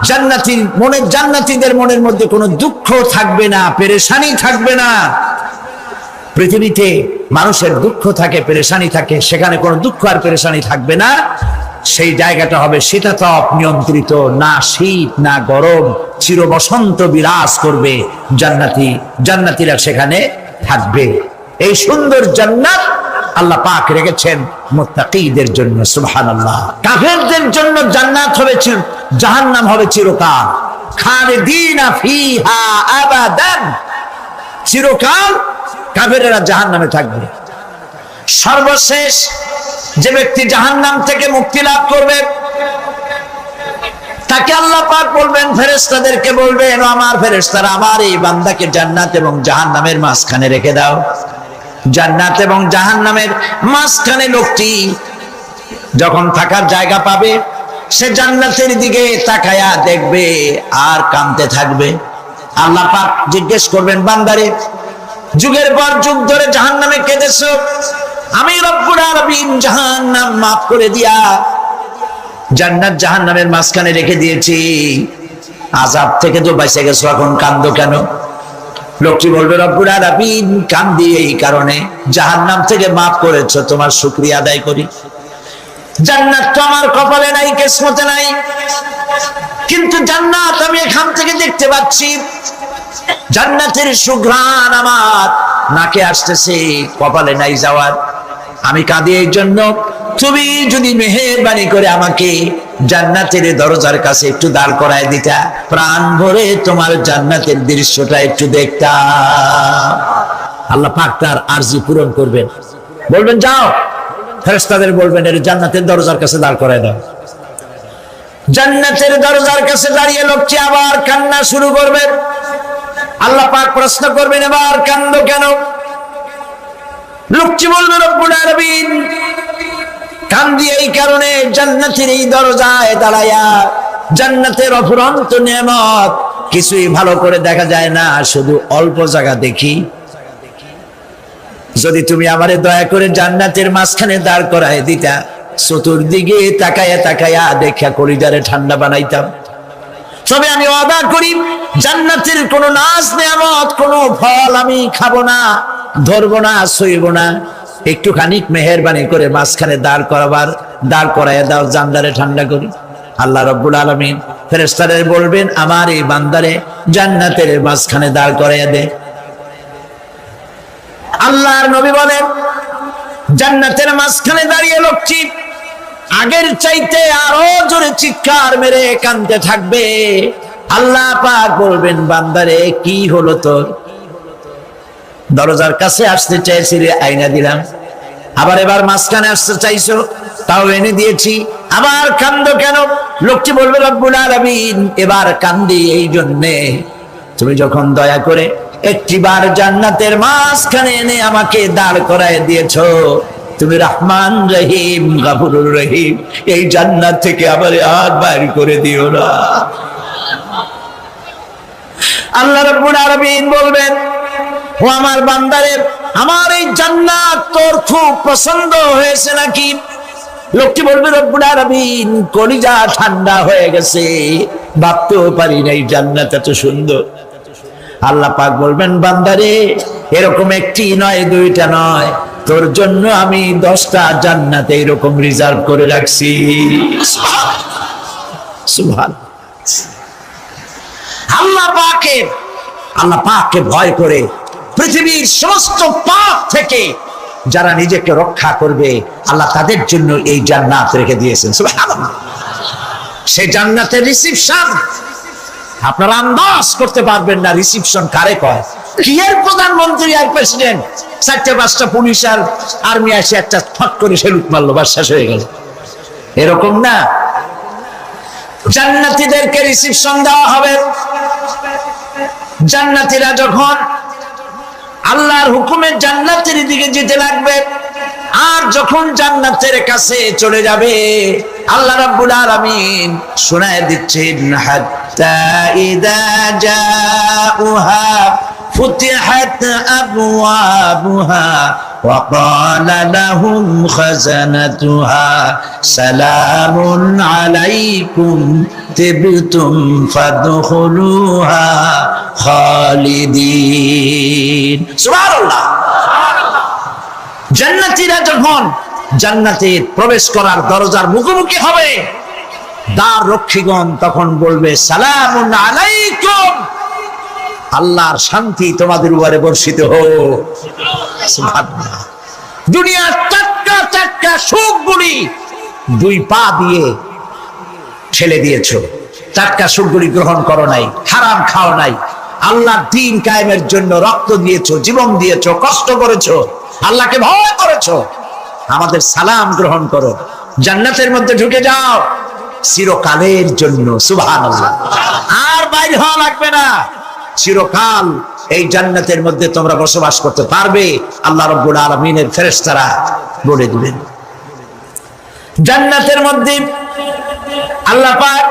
জান্নাতীদের মনের মধ্যে কোনো দুঃখ থাকবে না, পেরেশানি থাকবে না। পৃথিবীতে মানুষের দুঃখ থাকে, পেরেশানি থাকে, সেখানে কোনো দুঃখ আর পেরেশানি থাকবে না। সেই জায়গাটা হবে শীতাতপ নিয়ন্ত্রিত, না শীত না গরম, চির বসন্ত বিরাজ করবে। জান্নাতীরা সেখানে থাকবে। এই সুন্দর জান্নাত আল্লাহ পাক রেখেছেন মুত্তাকীদের জন্য। সুবহানাল্লাহ। কাফেরদের জন্য জান্নাত হবে, জাহান্নাম হবে চিরকাল। খালিদিনা ফিহা আবাদান, চিরকাল কাফেরেরা জাহান্নামে থাকবে। সর্বশেষ যে ব্যক্তি জাহান্নাম থেকে মুক্তি লাভ করবে তাকে আল্লাহ পাক বলবেন, ফেরেশতাদেরকে বলবেন, আমার ফেরেশতারা আমার এই বান্দাকে জান্নাত এবং জাহান্নামের মাঝখানে রেখে দাও। জান্নাত এবং জাহান্নামের মাঝখানে লোকটি যখন থাকার জায়গা পাবে, সে জান্নাতের দিকে তাকায়া দেখবে আর কাঁদতে থাকবে। আল্লাহ পাক জিজ্ঞেস করবেন, বান্দারে যুগের পর যুগ ধরে জাহান্নামে কেঁদেছো, আমি রব্বুল আলামিন জাহান্নাম মাফ করে দিয়া জান্নাত জাহান্নামের মাঝখানে রেখে দিয়েছি, আযাব থেকে তো বেঁচে গেছো, এখন কাঁদো কেন? লোকটি বলবে, রব্বুল আলামিন কান্দি এই কারণে, জাহান্নাম থেকে মাফ করেছো, তোমার শুকরিয়া আদায় করি। জান্নাত তো আমার কপালে নাই, কিসমতে নাই, কিন্তু জান্নাত আমি এখান থেকে দেখতে পাচ্ছি। জান্নাতের সুঘ্রাণ আমার নাকে আসতেছে, কপালে নাই যাওয়ার। আমি কাঁদি এই জন্য, তুমি যদি মেহেরবানি করে আমাকে জান্নাতের দরজার কাছে একটু দাঁড় করায় দিতা, প্রাণ ভরে তোমার জান্নাতের দৃশ্যটা একটু দেখতাম। আল্লাহ পাক তার আরজি পূরণ করবেন, বলবেন যাও। ফেরেশতাদের বলবেন, এর জান্নাতের দরজার কাছে দাঁড় করায় দাও। জান্নাতের দরজার কাছে দাঁড়িয়ে লোকটি আবার কান্না শুরু করবেন। আল্লাহ পাক প্রশ্ন করবেন, এবার কান্দো কেন? লোকটি বলবে, রব্বুল আলামিন কান্দি এই কারণে, জান্নাতের এই দরজায় দাঁড়ায়া জান্নাতের অফুরন্ত নেয়ামত কিছুই ভালো করে দেখা যায় না, শুধু অল্প জায়গা দেখি। যদি তুমি আমারে দয়া করে জান্নাতের মাঝখানে দাঁড় করায় দিতা, চতুর্দিকে তাকায়া তাকায়া দেখা কলিজারে ঠান্ডা বানাইতাম। তবে আমি ওয়াদা করি, জান্নাতের কোনো নাজ নেয়ামত, কোনো ফল আমি খাবো না, ধরবো না, সইব না। একটুখানি মেহেরবানি করে মাঝখানে দাঁড় করাইয়া দাও, জানদারে ঠান্ডা করি। আল্লাহ রাব্বুল আলামিন ফেরেশতাদের বলবেন, আমার এই বান্দারে জান্নাতের মাঝখানে দাঁড় করাইয়া দে। আল্লাহর নবী বলেন, জান্নাতের মাঝখানে দাঁড়িয়ে লোকটি আগের চাইতে আরো জোরে চিৎকার মেরে কাঁদতে থাকবে। আল্লাহ পাক বলবেন, বান্দারে কি হলো তোর? দরজার কাছে আসতে চাইছিলে, আইনা দিলাম। এবার মাঝখানে আসতে চাইছো, তাও এনে দিয়েছি। আবার কান্দো কেন? লোকটি বলবে, রব্বুল আলামিন এবার কান্দি এই জন্যে, তুমি যখন দয়া করে একটিবার জান্নাতের মাঝখানে এনে আমাকে দাঁড় করায় দিয়েছো, তুমি রহমান রহিম গফুরুর রহিম, এই জান্নাত থেকে আবার আর বাইর করে দিও না। আল্লাহ রাব্বুল আলামিন বলবেন, ও আমার বান্দারে, আমার এই জান্নাত তোর খুব পছন্দ হয়েছে নাকি? লোকটি বলবে, রব্বুল আলামিন কলিজা ঠান্ডা হয়ে গেছে, ভাবতেও পারি না এই জান্নাত এত সুন্দর। আল্লাহ পাক বলবেন, বান্দারে এরকম একটি নয়, দুইটা নয়, তোর জন্য আমি 10টা জান্নাত এরকম রিজার্ভ করে রাখছি। সুবহানাল্লাহ। আল্লাহ পাককে ভয় করে পৃথিবীর সমস্ত পাপ থেকে যারা নিজেকে রক্ষা করবে, আল্লাহ তাদের জন্য এই জান্নাত রেখে দিয়েছেন। সুবহানাল্লাহ। সেই জান্নাতের রিসিপশন আপনারা আন্দাজ করতে পারবেন না, রিসিপশন কারে কয়। কি এর প্রধানমন্ত্রী আর প্রেসিডেন্ট, 4-5টা পুলিশ আর আর্মি আসে একটা ফট করে সেলুট মারলো, বাস শেষ হয়ে গেল, এরকম না। জান্নাতীদেরকে রিসিপশন দেওয়া হবে। জান্নাতীরা যখন আল্লাহর হুকুমে জান্নাতের দিকে যেতে লাগবে, আর যখন জান্নাতের কাছে চলে যাবে, আল্লাহ রাব্বুল আলামিন শোনায় দিচ্ছেন, হাত্তা ইযা জাউহা ফুতিহাত আবওয়াবুহা ওয়া ক্বালা লাহুম খাযানাতুহা সালামুন আলাইকুম তিবতুম ফাদখুলুহা খালিদিন। সুবহানাল্লাহ। জান্নাতীরা যখন জান্নাতে প্রবেশ করার দরজার মুখোমুখি হবে, দ্বার রক্ষীগণ তখন বলবে সালামুন আলাইকুম, আল্লাহর শান্তি তোমাদের উপরে বর্ষিত হোক। সুবহানাল্লাহ। দুনিয়ার টাটকা টাটকা সুখগুলি দুই পা দিয়ে ঠেলে দিয়েছো, টাটকা সুখগুলি গ্রহণ করো নাই, হারাম খাও নাই, আল্লাহর দ্বীন কায়েমের জন্য রক্ত দিয়েছো, জীবন দিয়েছো, কষ্ট করেছো, আল্লাহকে ভয় করেছো। আমাদের সালাম গ্রহণ করো, জান্নাতের মধ্যে ঢুকে যাও চিরকালের জন্য। সুবহানাল্লাহ। আর বাইর হওয়া লাগবে না, চিরকাল এই জান্নাতের মধ্যে তোমরা বসবাস করতে পারবে, আল্লাহ রাব্বুল আলামিনের ফেরেশতারা বলে দিবেন। জান্নাতের মধ্যে আল্লাহ পাক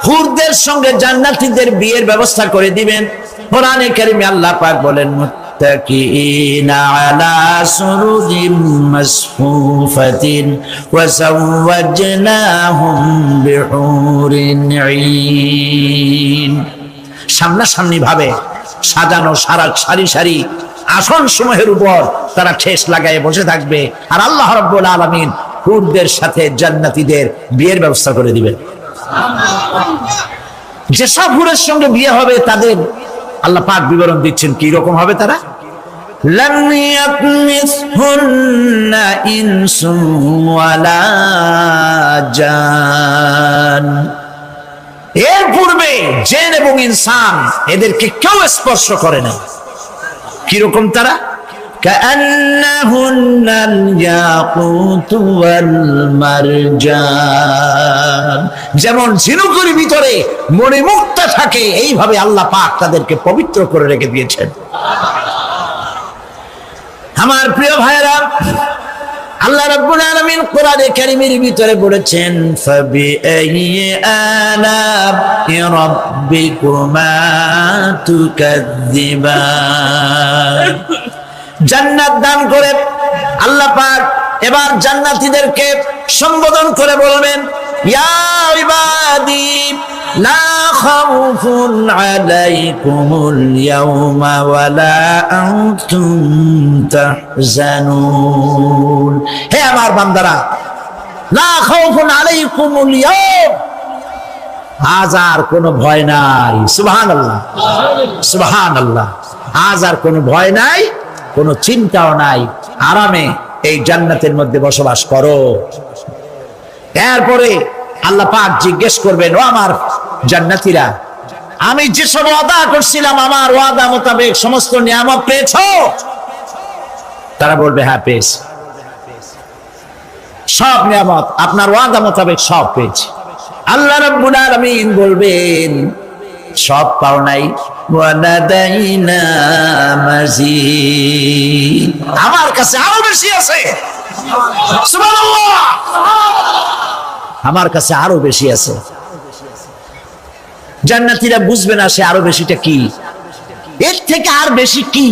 হুরদের সঙ্গে জান্নাতীদের বিয়ের ব্যবস্থা করে দিবেন। কোরআনে কারীমে আল্লাহ পাক বলেন মুত্তাকিনা আলা সুরুরিম মাসফুফাতিন ওয়া যাওয়াজনাহুম বিহুরিন ঈন। সামনাসামনি ভাবে সাজানো সারি সারি আসন সমূহের উপর তারা ঠেস লাগায় বসে থাকবে, আর আল্লাহ রাব্বুল আলামিন হুরদের সাথে জান্নাতীদের বিয়ের ব্যবস্থা করে দিবেন। যেসব হুরের সঙ্গে বিয়ে হবে তাদের আল্লাহ পাক বিবরণ দিচ্ছেন কি রকম হবে তারা। লাম ইয়াতমিসহুন্না ইনসুন ওয়ালা জান। এর পূর্বে জিন এবং ইনসান এদেরকে কেউ স্পর্শ করে না। কিরকম তারা? কাআন্নাহুন্নাল ইয়াকুতু ওয়াল মারজান। যেমন ঝিনুকের ভিতরে মণিমুক্তা থাকে, এইভাবে আল্লাহ পাক তাদেরকে পবিত্র করে রেখে দিয়েছেন। আমার প্রিয় ভাইরা, আল্লাহ রাব্বুল আলামিন কোরআনে কারীমের ভিতরে বলেছেন ফাবিআইয়ি আলা'i রাব্বিকুমা তুকাযযিবান। জান্নাত দান করে আল্লাহ পাক এবার জান্নাতীদেরকে সম্বোধন করে বলবেন ইয়া ইবাদি লা খাউফুন আলাইকুমুল ইয়াওমা ওয়ালা আনতুম তাহজানুন। হে আমার বান্দারা, লা খাউফুন আলাইকুমুল ইয়াওম, আজ আর কোনো ভয় নাই। সুবহানাল্লাহ, সুবহানাল্লাহ। আজ আর কোনো ভয় নাই, কোনো চিন্তাও নাই, আরামে এই জান্নাতের মধ্যে বসবাস করো। এরপরে আল্লাহ পাক জিজ্ঞেস করবেন, ও আমার জান্নাতীরা, আমি যেসব ওয়াদা করছিলাম আমার ওয়াদা মোতাবেক সমস্ত নিয়ামত পেয়েছো? তারা বলবে হ্যাঁ পেয়েছি, সব নিয়ামত আপনার ওয়াদা মোতাবেক সব পেয়েছি। আল্লাহ রাব্বুল আলামিন বলবেন সব পাও নাই, ওয়ালাদাইনা মাজিদ, আমার কাছে আরো বেশি আছে। সুবহানাল্লাহ, আমার কাছে আরো বেশি আছে। জান্নাতীরা বুঝবে না সে আরো বেশিটা কি, এর থেকে আর বেশি কি।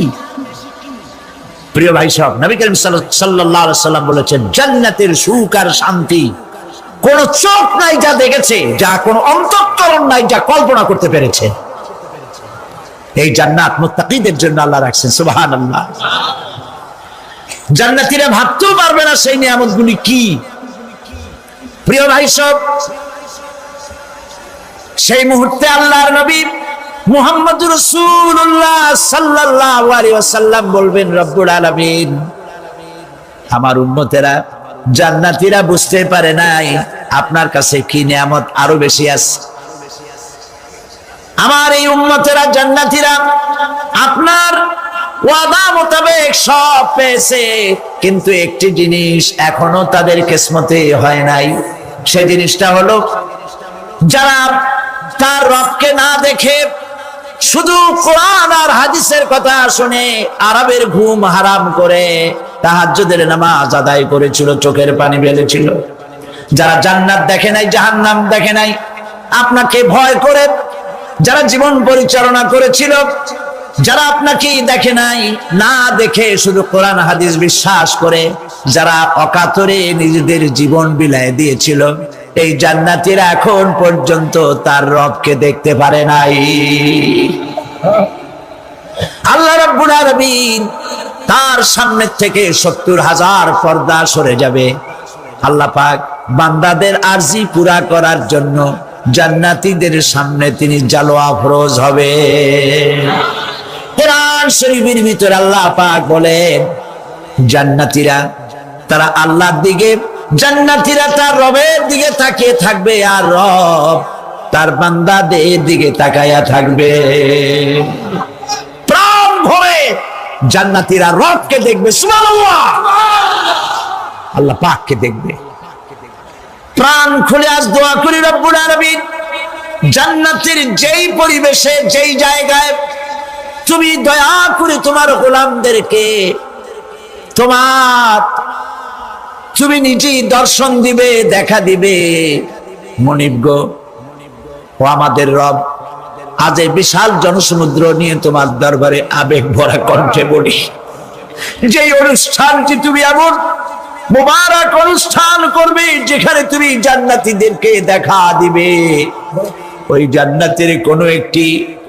প্রিয় ভাই সব, নবী করিম সাল্লাল্লাহু আলাইহি সাল্লাম বলেছেন জান্নাতের সুখ আর শান্তি কোন চোখ নাই যা দেখেছে, যা কোন অন্তঃকরণ নাই যা কল্পনা করতে পেরেছে। এই জান্নাত মুত্তাকিদের জন্য আল্লাহ রাখছেন। সুবহানাল্লাহ। জান্নাতীরা ভাবতেও পারবে না সেই নিয়ামতগুলি কি। প্রিয় ভাই সব, সেই মুহূর্তে আল্লাহর নবী মুহাম্মদুর রাসূলুল্লাহ সাল্লাল্লাহু আলাইহি ওয়াসাল্লাম বলবেন রব্বুল আলামিন, আমার উম্মতেরা জান্নাতীরা বুঝতে পারে নাই আপনার কাছে কি নিয়ামত আরো বেশি আছে। আমার এই উম্মতেরা জান্নাতীরা আপনার ওয়াদা মোতাবেক সব পেয়েছে, কিন্তু একটি জিনিস এখনো তাদের কিসমতে হয় নাই। সেই জিনিসটা হলো যারা তার রবকে না দেখে শুধু কোরআন আর হাদিসের কথা শুনে আরবের ঘুম হারাম করে তাহাজ্জুদের নামাজ আদায় করেছিল, চোখের পানি ফেলেছিল, যারা জান্নাত দেখে নাই, জাহান্নাম দেখে নাই, আপনাকে ভয় করে যারা জীবন পরিচালনা করেছিল, যারা আপনাকে দেখে নাই, না দেখে শুধু কোরআন হাদিস বিশ্বাস করে যারা অকাতরে নিজেদের জীবন বিলায় দিয়েছিল, এই জান্নাতীরা এখন পর্যন্ত তার রবকে দেখতে পারে নাই। আল্লাহ রাব্বুল আলামিন তার সামনে থেকে 70,000 পর্দা সরে যাবে। আল্লাহ পাক বান্দাদের আরজি পুরা করার জন্য জান্নাতীদের সামনে তিনি জালোয়া ফরজ হবে। কোরআন শরীফের ভিতরে আল্লাহ পাক বলেন, জান্নাতীরা তারা আল্লাহর দিকে, জান্নাতীরা তার রবের দিকে তাকিয়ে থাকবে, আর রব তার বান্দাদের দিকে তাকায়া থাকবে। প্রাণ ভরে জান্নাতীরা রবকে দেখবে, সুবহানাল্লাহ, আল্লাহ পাককে দেখবে। প্রাণ খুলে আজ দোয়া করি রব্বুল আলামিন, জান্নাতের যেই পরিবেশে, যেই জায়গায় তুমি দয়া করে তোমার গোলামদেরকে তুমি নিজেই দর্শন দিবে, দেখা দিবে। মনিব গো, ও আমাদের রব, আজ এই বিশাল জনসমুদ্র নিয়ে তোমার দরবারে আবেগ ভরা কণ্ঠে বলি, যে অনুষ্ঠানটি তুমি এমন মুবারক অনুষ্ঠান করবে যেখানে তুমি জান্নাতীদেরকে দেখা দিবে, ওই জান্নাতের কোন একটি,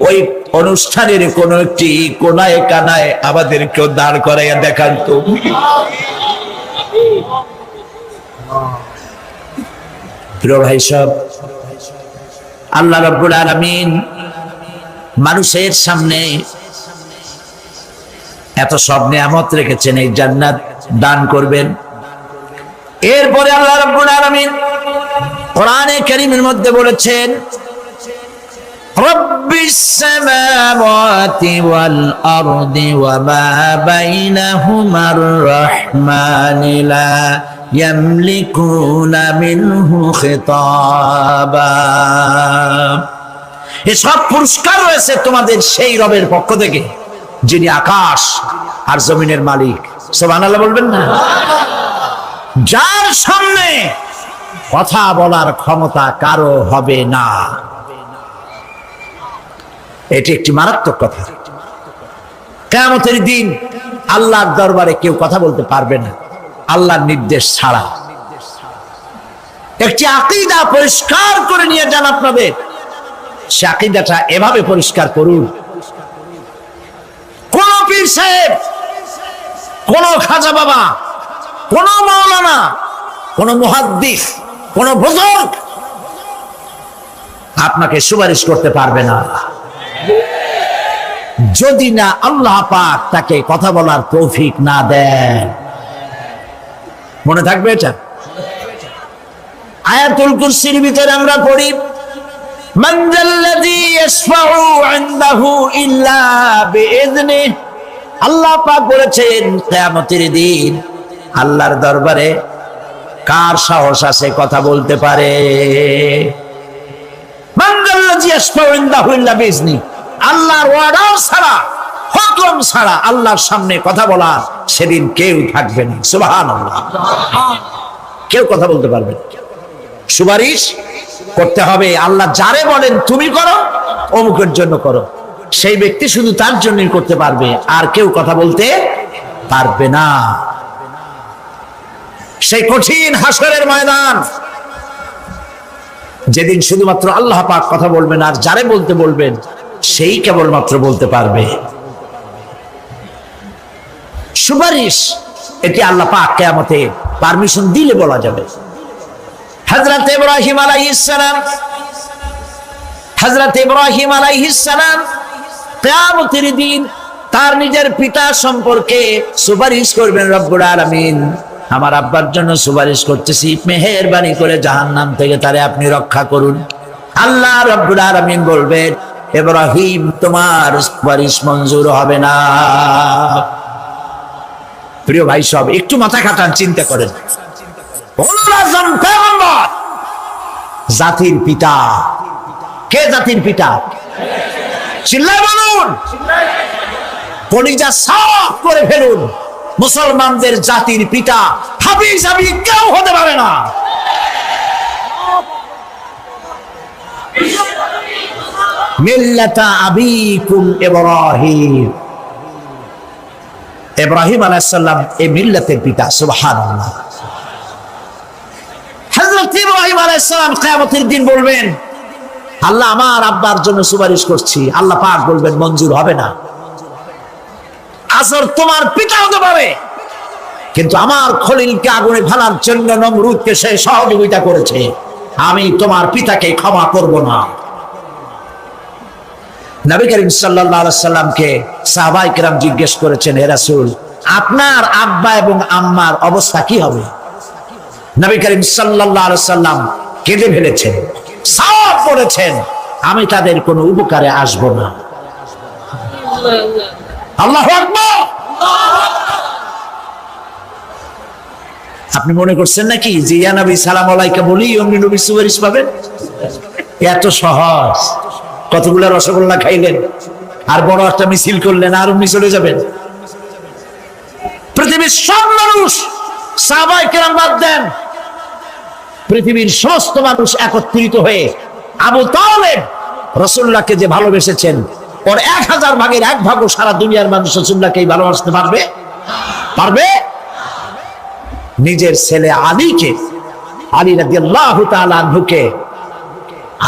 ওই অনুষ্ঠানের কোন একটি কোনায় কানায় আমাদেরকেও দাঁড় করাইয়া দেখান তুমি। প্রিয় ভাই সব, আল্লাহ রাব্বুল আলামিন মানুষের সামনে এত সব নিয়ামত রেখেছেন, এই জান্নাত দান করবেন। এরপরে আল্লাহ রাব্বুল আলামিন কোরআনে কারীমের মধ্যে বলেছেন, রব্বিস সামাওয়াতি ওয়াল আরদি ওয়া মা বাইনাহুমার রাহমানি লা ইয়ামলিকুনা মিনহু খিতাবা। এসব পুরস্কার রয়েছে তোমাদের সেই রবের পক্ষ থেকে যিনি আকাশ আর জমিনের মালিক। সুবহানাল্লাহ বলবেন না? যার সামনে কথা বলার ক্ষমতা কারো হবে না। এটি একটি মারাত্মক কথা। কিয়ামতের দিন আল্লাহর দরবারে কেউ কথা বলতে পারবে না আল্লাহর নির্দেশ ছাড়া। একটি আকীদা পরিষ্কার করে নিয়ে যান আপনাদের, সে আকীদাটা এভাবে পরিষ্কার করুন, কোন পীর সাহেব, কোন খাজা বাবা, কোন মাওলানা, কোন মুহাদ্দিস, কোন বুজুর্গ আপনাকে সুপারিশ করতে পারবে না যদি না আল্লাহ পাক তাকে কথা বলার তৌফিক না দেন। মনে থাকবে এটা? আয়াতুল কুরসির ভিতরে আমরা পড়ি, মান যাল্লাযী ইয়াশফাউ ইনদাহু ইল্লা বিইযনিহি। আল্লাহ পাক বলেছেন কিয়ামতের দিন আল্লাহর দরবারে কার সাহস আছে কথা বলতে পারে? মান যাল্লাযী ইয়াশফাউ ইনদাহু ইল্লা বিইযনিহি। আল্লাহর ওয়াদা ছাড়া, হুকুম ছাড়া আল্লাহর সামনে কথা বলা সেদিন কেউ থাকবে না। সুবহানাল্লাহ। কেউ কথা বলতে পারবে না। সুপারিশ করতে হবে, আল্লাহ যারে বলেন তুমি করো, অমুকের জন্য করো, সেই ব্যক্তি শুধু তার জন্যই করতে পারবে, আর কেউ কথা বলতে পারবে না। সেই কঠিন হাসরের ময়দান, যেদিন শুধুমাত্র আল্লাহ পাক কথা বলবেন, আর যারে বলতে বলবেন সেই কেবলমাত্র বলতে পারবে। সুপারিশ এটি আল্লাহ পাক কিয়ামতে পারমিশন দিলে বলা যাবে। হযরত ইব্রাহিম আলাইহিস সালাম কিয়ামতের দিন তার নিজের পিতা সম্পর্কে সুপারিশ করবেন। রব্বুল আলামিন, আমার আব্বার জন্য সুপারিশ করতেছি, মেহেরবানি করে জাহান্নাম থেকে তারে আপনি রক্ষা করুন। আল্লাহ রব্বুল আলামিন বলবেন, ইব্রাহিম তোমার সুপারিশ মঞ্জুর হবে না। প্রিয় ভাই সব, একটু মাথা খাটান, চিন্তা করেন। জাতির পিতা কে? জাতির পিতা চিল্লায় বলুন, কলিজা সাফ করে ফেলুন। মুসলমানদের জাতির পিতা হাবিজ হাবিজ কেউ হতে পারে না। মিল্লাতা আবিকুম ইব্রাহিম। ইব্রাহিম আলাইহিস সালাম এই মিল্লাতের পিতা। সুবহানাল্লাহ। হযরত ইব্রাহিম আলাইহিস সালাম কিয়ামতের দিন বলবেন, আল্লাহ আমার আব্বার জন্য সুপারিশ করছি। আল্লাহ পাক বলবেন মঞ্জুর হবে না। আসর তোমার পিতা হতে পারে, কিন্তু আমার খলিলকে আগুনে ফেলার জন্য নমরুদকে সে সহযোগিতা করেছে, আমি তোমার পিতাকে ক্ষমা করব না। নবী করিম সাল্লাল্লাহু আলাইহি সাল্লামকে সাহাবায়ে কেরাম জিজ্ঞেস করেছেন, হে রাসূল, আপনার আব্বা এবং আম্মার অবস্থা কি হবে? নবী করিম সাল্লাল্লাহু আলাইহি সাল্লাম কেঁদে ফেলেছেন, সাফ বলেছেন, আমি তাদের কোনো উপকারে আসব না। আল্লাহু আকবার। আপনি মনে করছেন নাকি যে ইয়া নবী সালাম আলাইকা বলি অমনি নবী সুপারিশ পাবেন? এত সহজ। কতগুলো রসগোল্লা খাইলেন আর বড় একটা মিছিল করলেন আর অমনি চলে যাবেন? পৃথিবীর সব মানুষ, সাহাবায়ে কেরাম বাদ দেন, পৃথিবীর সমস্ত মানুষ একত্রিত হয়ে আবু তালেব রাসূলুল্লাহকে যে ভালোবেসেছেন, ওর 1000 ভাগের 1 ভাগও সারা দুনিয়ার মানুষ রাসূলুল্লাহকে ভালোবাসতে পারবে? পারবে? নিজের ছেলে আলীকে, আলী রাদিয়াল্লাহু তাআলা আনহুকে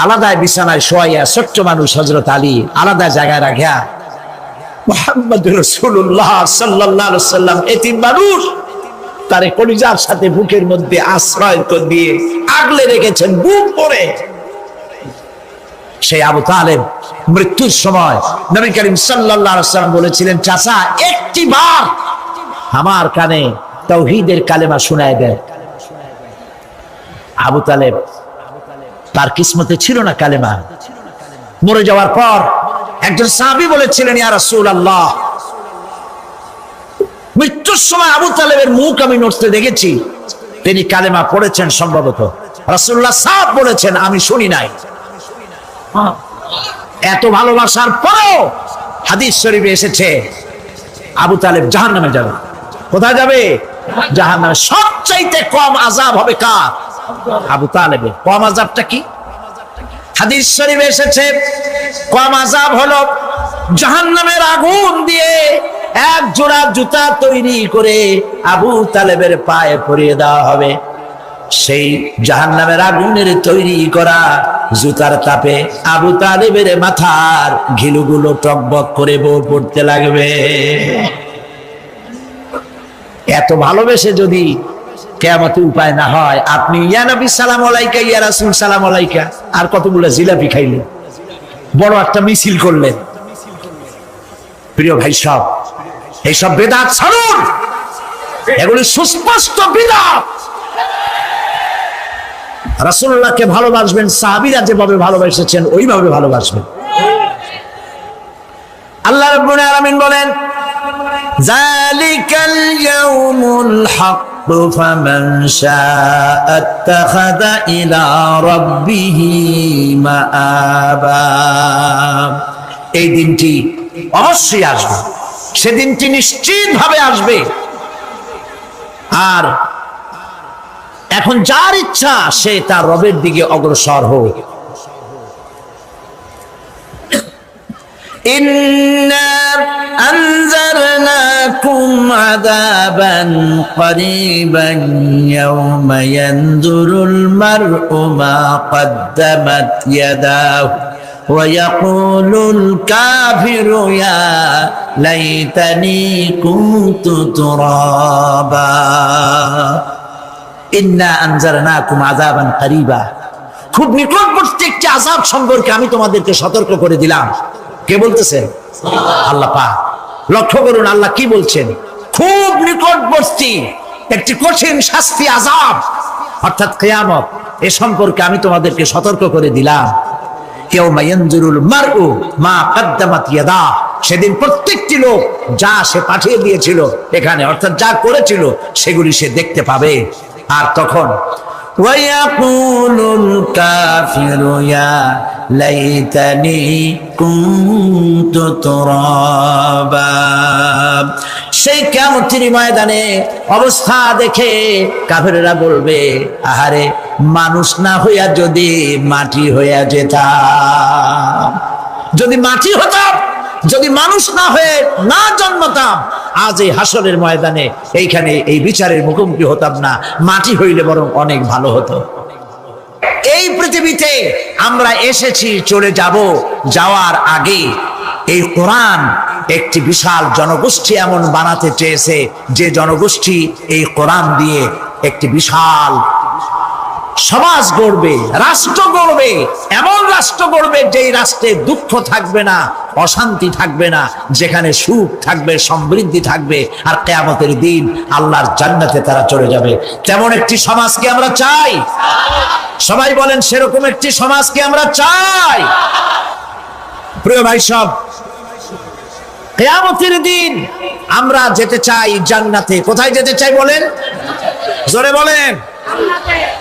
আলাদা বিছানায় শোয়াইয়া, ছোট্ট মানুষ হযরত আলী আলাদা জায়গায় রাখিয়া মুহাম্মদুর রাসূলুল্লাহ সাল্লাল্লাহু আলাইহি সাল্লাম এতিম মানুষ তার কলিজার সাথে বুকের মধ্যে আশ্রয় দিয়ে আগলে রেখেছেন বুক ভরে। সেই আবু তালেব মৃত্যুর সময় নবী করিম সাল্লাল্লাহু আলাইহি সাল্লাম বলেছিলেন, চাচা একটি বার আমার কানে তাওহীদের কালেমা শোনায় দেন। আবু তালেব তার কিসমতে ছিল না কালেমা। মরে যাওয়ার পর একজন সাহাবী বলেছিলেন, ইয়া রাসূলুল্লাহ, মৃত্যুর সময় আবু তালেবের মুখ আমি নড়তে দেখেছি, তিনি কালেমা পড়েছেন সম্ভবত। রাসূলুল্লাহ সাফ বলেছেন, আমি শুনি নাই। এত ভালোবাসার পরেও হাদিস শরীফে এসেছে আবু তালেব জাহান্নামে যাবে। কোথায় যাবে? জাহান্নামে। সবচাইতে কম আযাব হবে কার? আবু তালেবের। কম আযাবটা কি? হাদিস শরীফে এসেছে কম আযাব হলো জাহান্নামের আগুন দিয়ে এক জোড়া জুতা তৈরি করে আবু তালেবের পায়ে পরিয়ে দেওয়া হবে। সেই জাহান্নামের আগুনের তৈরি করা জুতার তাপে আবু তালেবের মাথার ঘিলুগুলো টকবক করে বউ পড়তে লাগবে। এত ভালোবেসে যদি কিয়ামতে উপায় না হয়, আপনি ইয়া নবী সালাম আলাইকা, ইয়া রাসূল সালাম আলাইকা, আর কতগুলো জিলাপি খাইলেন, বড় একটা মিছিল করলেন। প্রিয় ভাই সব, এইসব বেদাত ছাড়ুন, এগুলি সুস্পষ্ট বিদআত। রাসূলুল্লাহকে ভালোবাসবেন, সাহাবীরা যেভাবে ভালোবেসেছেন ওইভাবে ভালোবাসবেন। আল্লাহ রাব্বুল আলামিন বলেন, যালিকাল ইয়াউমুল হক ফামান শাআ আত্তাখাযা ইলা রাব্বিহি মাআবা। এই দিনটি অবশ্যই আসবে, সেদিনটি নিশ্চিতভাবে আসবে। আর এখন যার ইচ্ছা সে তার রবের দিকে অগ্রসর হোক। ইন্না আনজারনাকুম আযাবান করিবান ইয়াওমা ইয়ানজুরুল মার'উ মা কদ্দামাত ইয়াদাহু ওয়া ইয়াকুলুল কাফিরু ইয়া লাইতানি কুনতু তুরাবা। ইন্না আনজারনাকুম আযাবান করিবা, খুব নিকটবর্তী একটি আযাব সম্পর্কে আমি তোমাদেরকে সতর্ক করে দিলাম। কে বলতেছেন? আল্লাহ পাক। লক্ষ্য করুন আল্লাহ কি বলছেন, খুব নিকটবর্তী একটি কঠিন শাস্তি, আযাব অর্থাৎ কিয়ামত, এ সম্পর্কে আমি তোমাদেরকে সতর্ক করে দিলাম। ইয়াউমা ইয়ানজুরুল মার'উ মা কদ্দামাত ইয়াদা, সেদিন প্রত্যেকটি লোক যা সে পাঠিয়ে দিয়েছিল এখানে, অর্থাৎ যা করেছিল সেগুলি সে দেখতে পাবে। আর তখন ওয়ায়াকুলুল কাফিরু ইয়া লাইতানি কুনতু তুরাবা। সেই কিয়ামতের ময়দানে অবস্থা দেখে কাফেররা বলবে, আহারে মানুষ না হইয়া যদি মাটি হইয়া যেতাম। যদি মাটি হতাম, যদি মানুষ না হয়ে না জন্মতাম, আজ এই হাসরের ময়দানে এইখানে এই বিচারের মুখোমুখি হতাম না, মাটি হইলে বরং অনেক ভালো হতো। এই পৃথিবীতে আমরা এসেছি, চলে যাব, যাওয়ার আগে এই কোরআন একটি বিশাল জনগোষ্ঠী এমন বানাতে চেয়েছে যে জনগোষ্ঠী এই কোরআন দিয়ে একটি বিশাল সমাজ গড়বে, রাষ্ট্র গড়বে, এমন রাষ্ট্র গড়বে যেই রাষ্ট্রে দুঃখ থাকবে না, অশান্তি থাকবে না, যেখানে সুখ থাকবে, সমৃদ্ধি থাকবে, আর কিয়ামতের দিন আল্লাহর জান্নাতে তারা চলে যাবে। তেমন একটি সমাজকে আমরা চাই। সবাই বলেন সেরকম একটি সমাজকে আমরা চাই। প্রিয় ভাই সব, কিয়ামতের দিন আমরা যেতে চাই জান্নাতে। কোথায় যেতে চাই বলেন? জোরে বলেন।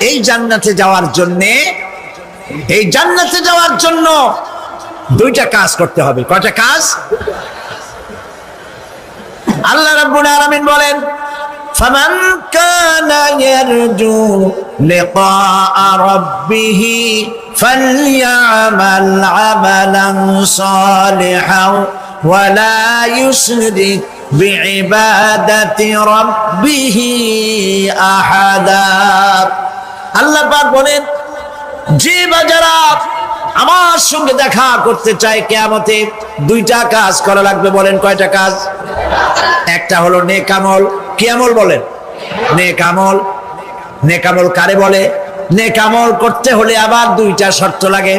এই জান্নাতে যাওয়ার জন্য দুইটা কাজ করতে হবে। কয়টা কাজ? আল্লাহ রাব্বুল আলামিন বলেন, ফামান কানা ইয়ারজু লিকাআ রাব্বিহি ফালইআমাল আমালান সালিহান ওয়া লা ইউশরিক বিইবাদাতি রাব্বিহি আহাদা। আল্লাহ পাক বলেন, যে বাজারা আমার সঙ্গে দেখা করতে চায় কিয়ামতে, দুইটা কাজ করা লাগবে। বলেন কয়টা কাজ? একটা হলো নেক আমল। কি আমল বলেন? নেক আমল। নেক আমল কারে বলে? নেক আমল করতে হলে আবার দুইটা শর্ত লাগে।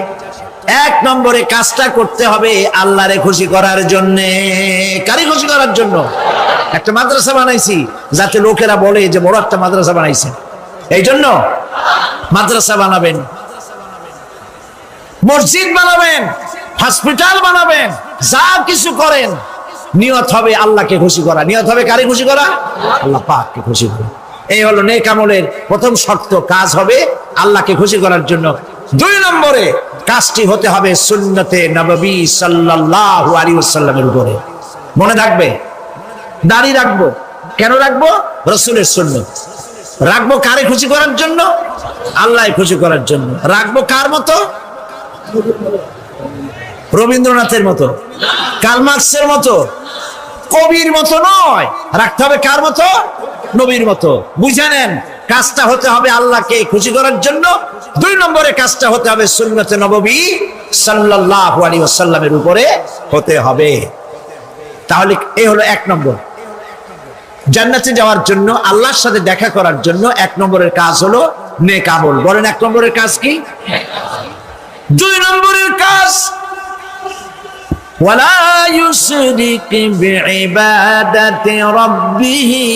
এক নম্বরে কাজটা করতে হবে আল্লাহরে খুশি করার জন্য। কারে খুশি করার জন্য? একটা মাদ্রাসা বানাইছি যাতে লোকেরা বলে যে বড় একটা মাদ্রাসা বানাইছে, এই জন্য মাদ্রাসা বানাবেন, মসজিদ বানাবেন, হসপিটাল বানাবেন, যা কিছু করেন নিয়ত হবে আল্লাহকে খুশি করা। নিয়ত হবে কারে খুশি করা? আল্লাহ পাককে খুশি করা। এই হলো নেক আমলের প্রথম শর্ত, কাজ হবে আল্লাহকে খুশি করার জন্য। দুই নম্বরে কাজটি হতে হবে সুন্নতে নববী সাল্লাল্লাহু আলাইহি ওয়াসাল্লামের উপরে। মনে থাকবে, দাড়ি রাখবো। কেন রাখবো? রাসূলের সুন্নাত। রাখবো কারে খুশি করার জন্য? আল্লাহকে খুশি করার জন্য। রাখবো কার মতো? রবীন্দ্রনাথের মতো, কার্ল মার্কসের মতো, কবির মতো নয়। রাখতে হবে কার মতো? নবীর মতো। বুঝে নেন, কাজটা হতে হবে আল্লাহকে খুশি করার জন্য। দুই নম্বরে কাজটা হতে হবে সুন্নতে নববী সাল্লাল্লাহু আলাইহি ওয়াসাল্লামের উপরে হতে হবে। তাহলে এই হলো এক নম্বর। জান্নাতে যাওয়ার জন্য, আল্লাহর সাথে দেখা করার জন্য এক নম্বরের কাজ হলো নেক আমল। বলেন এক নম্বরের কাজ কি? দুই নম্বরের কাজ ওয়ালা ইউশরিক বিইবাদাতি রাব্বিহি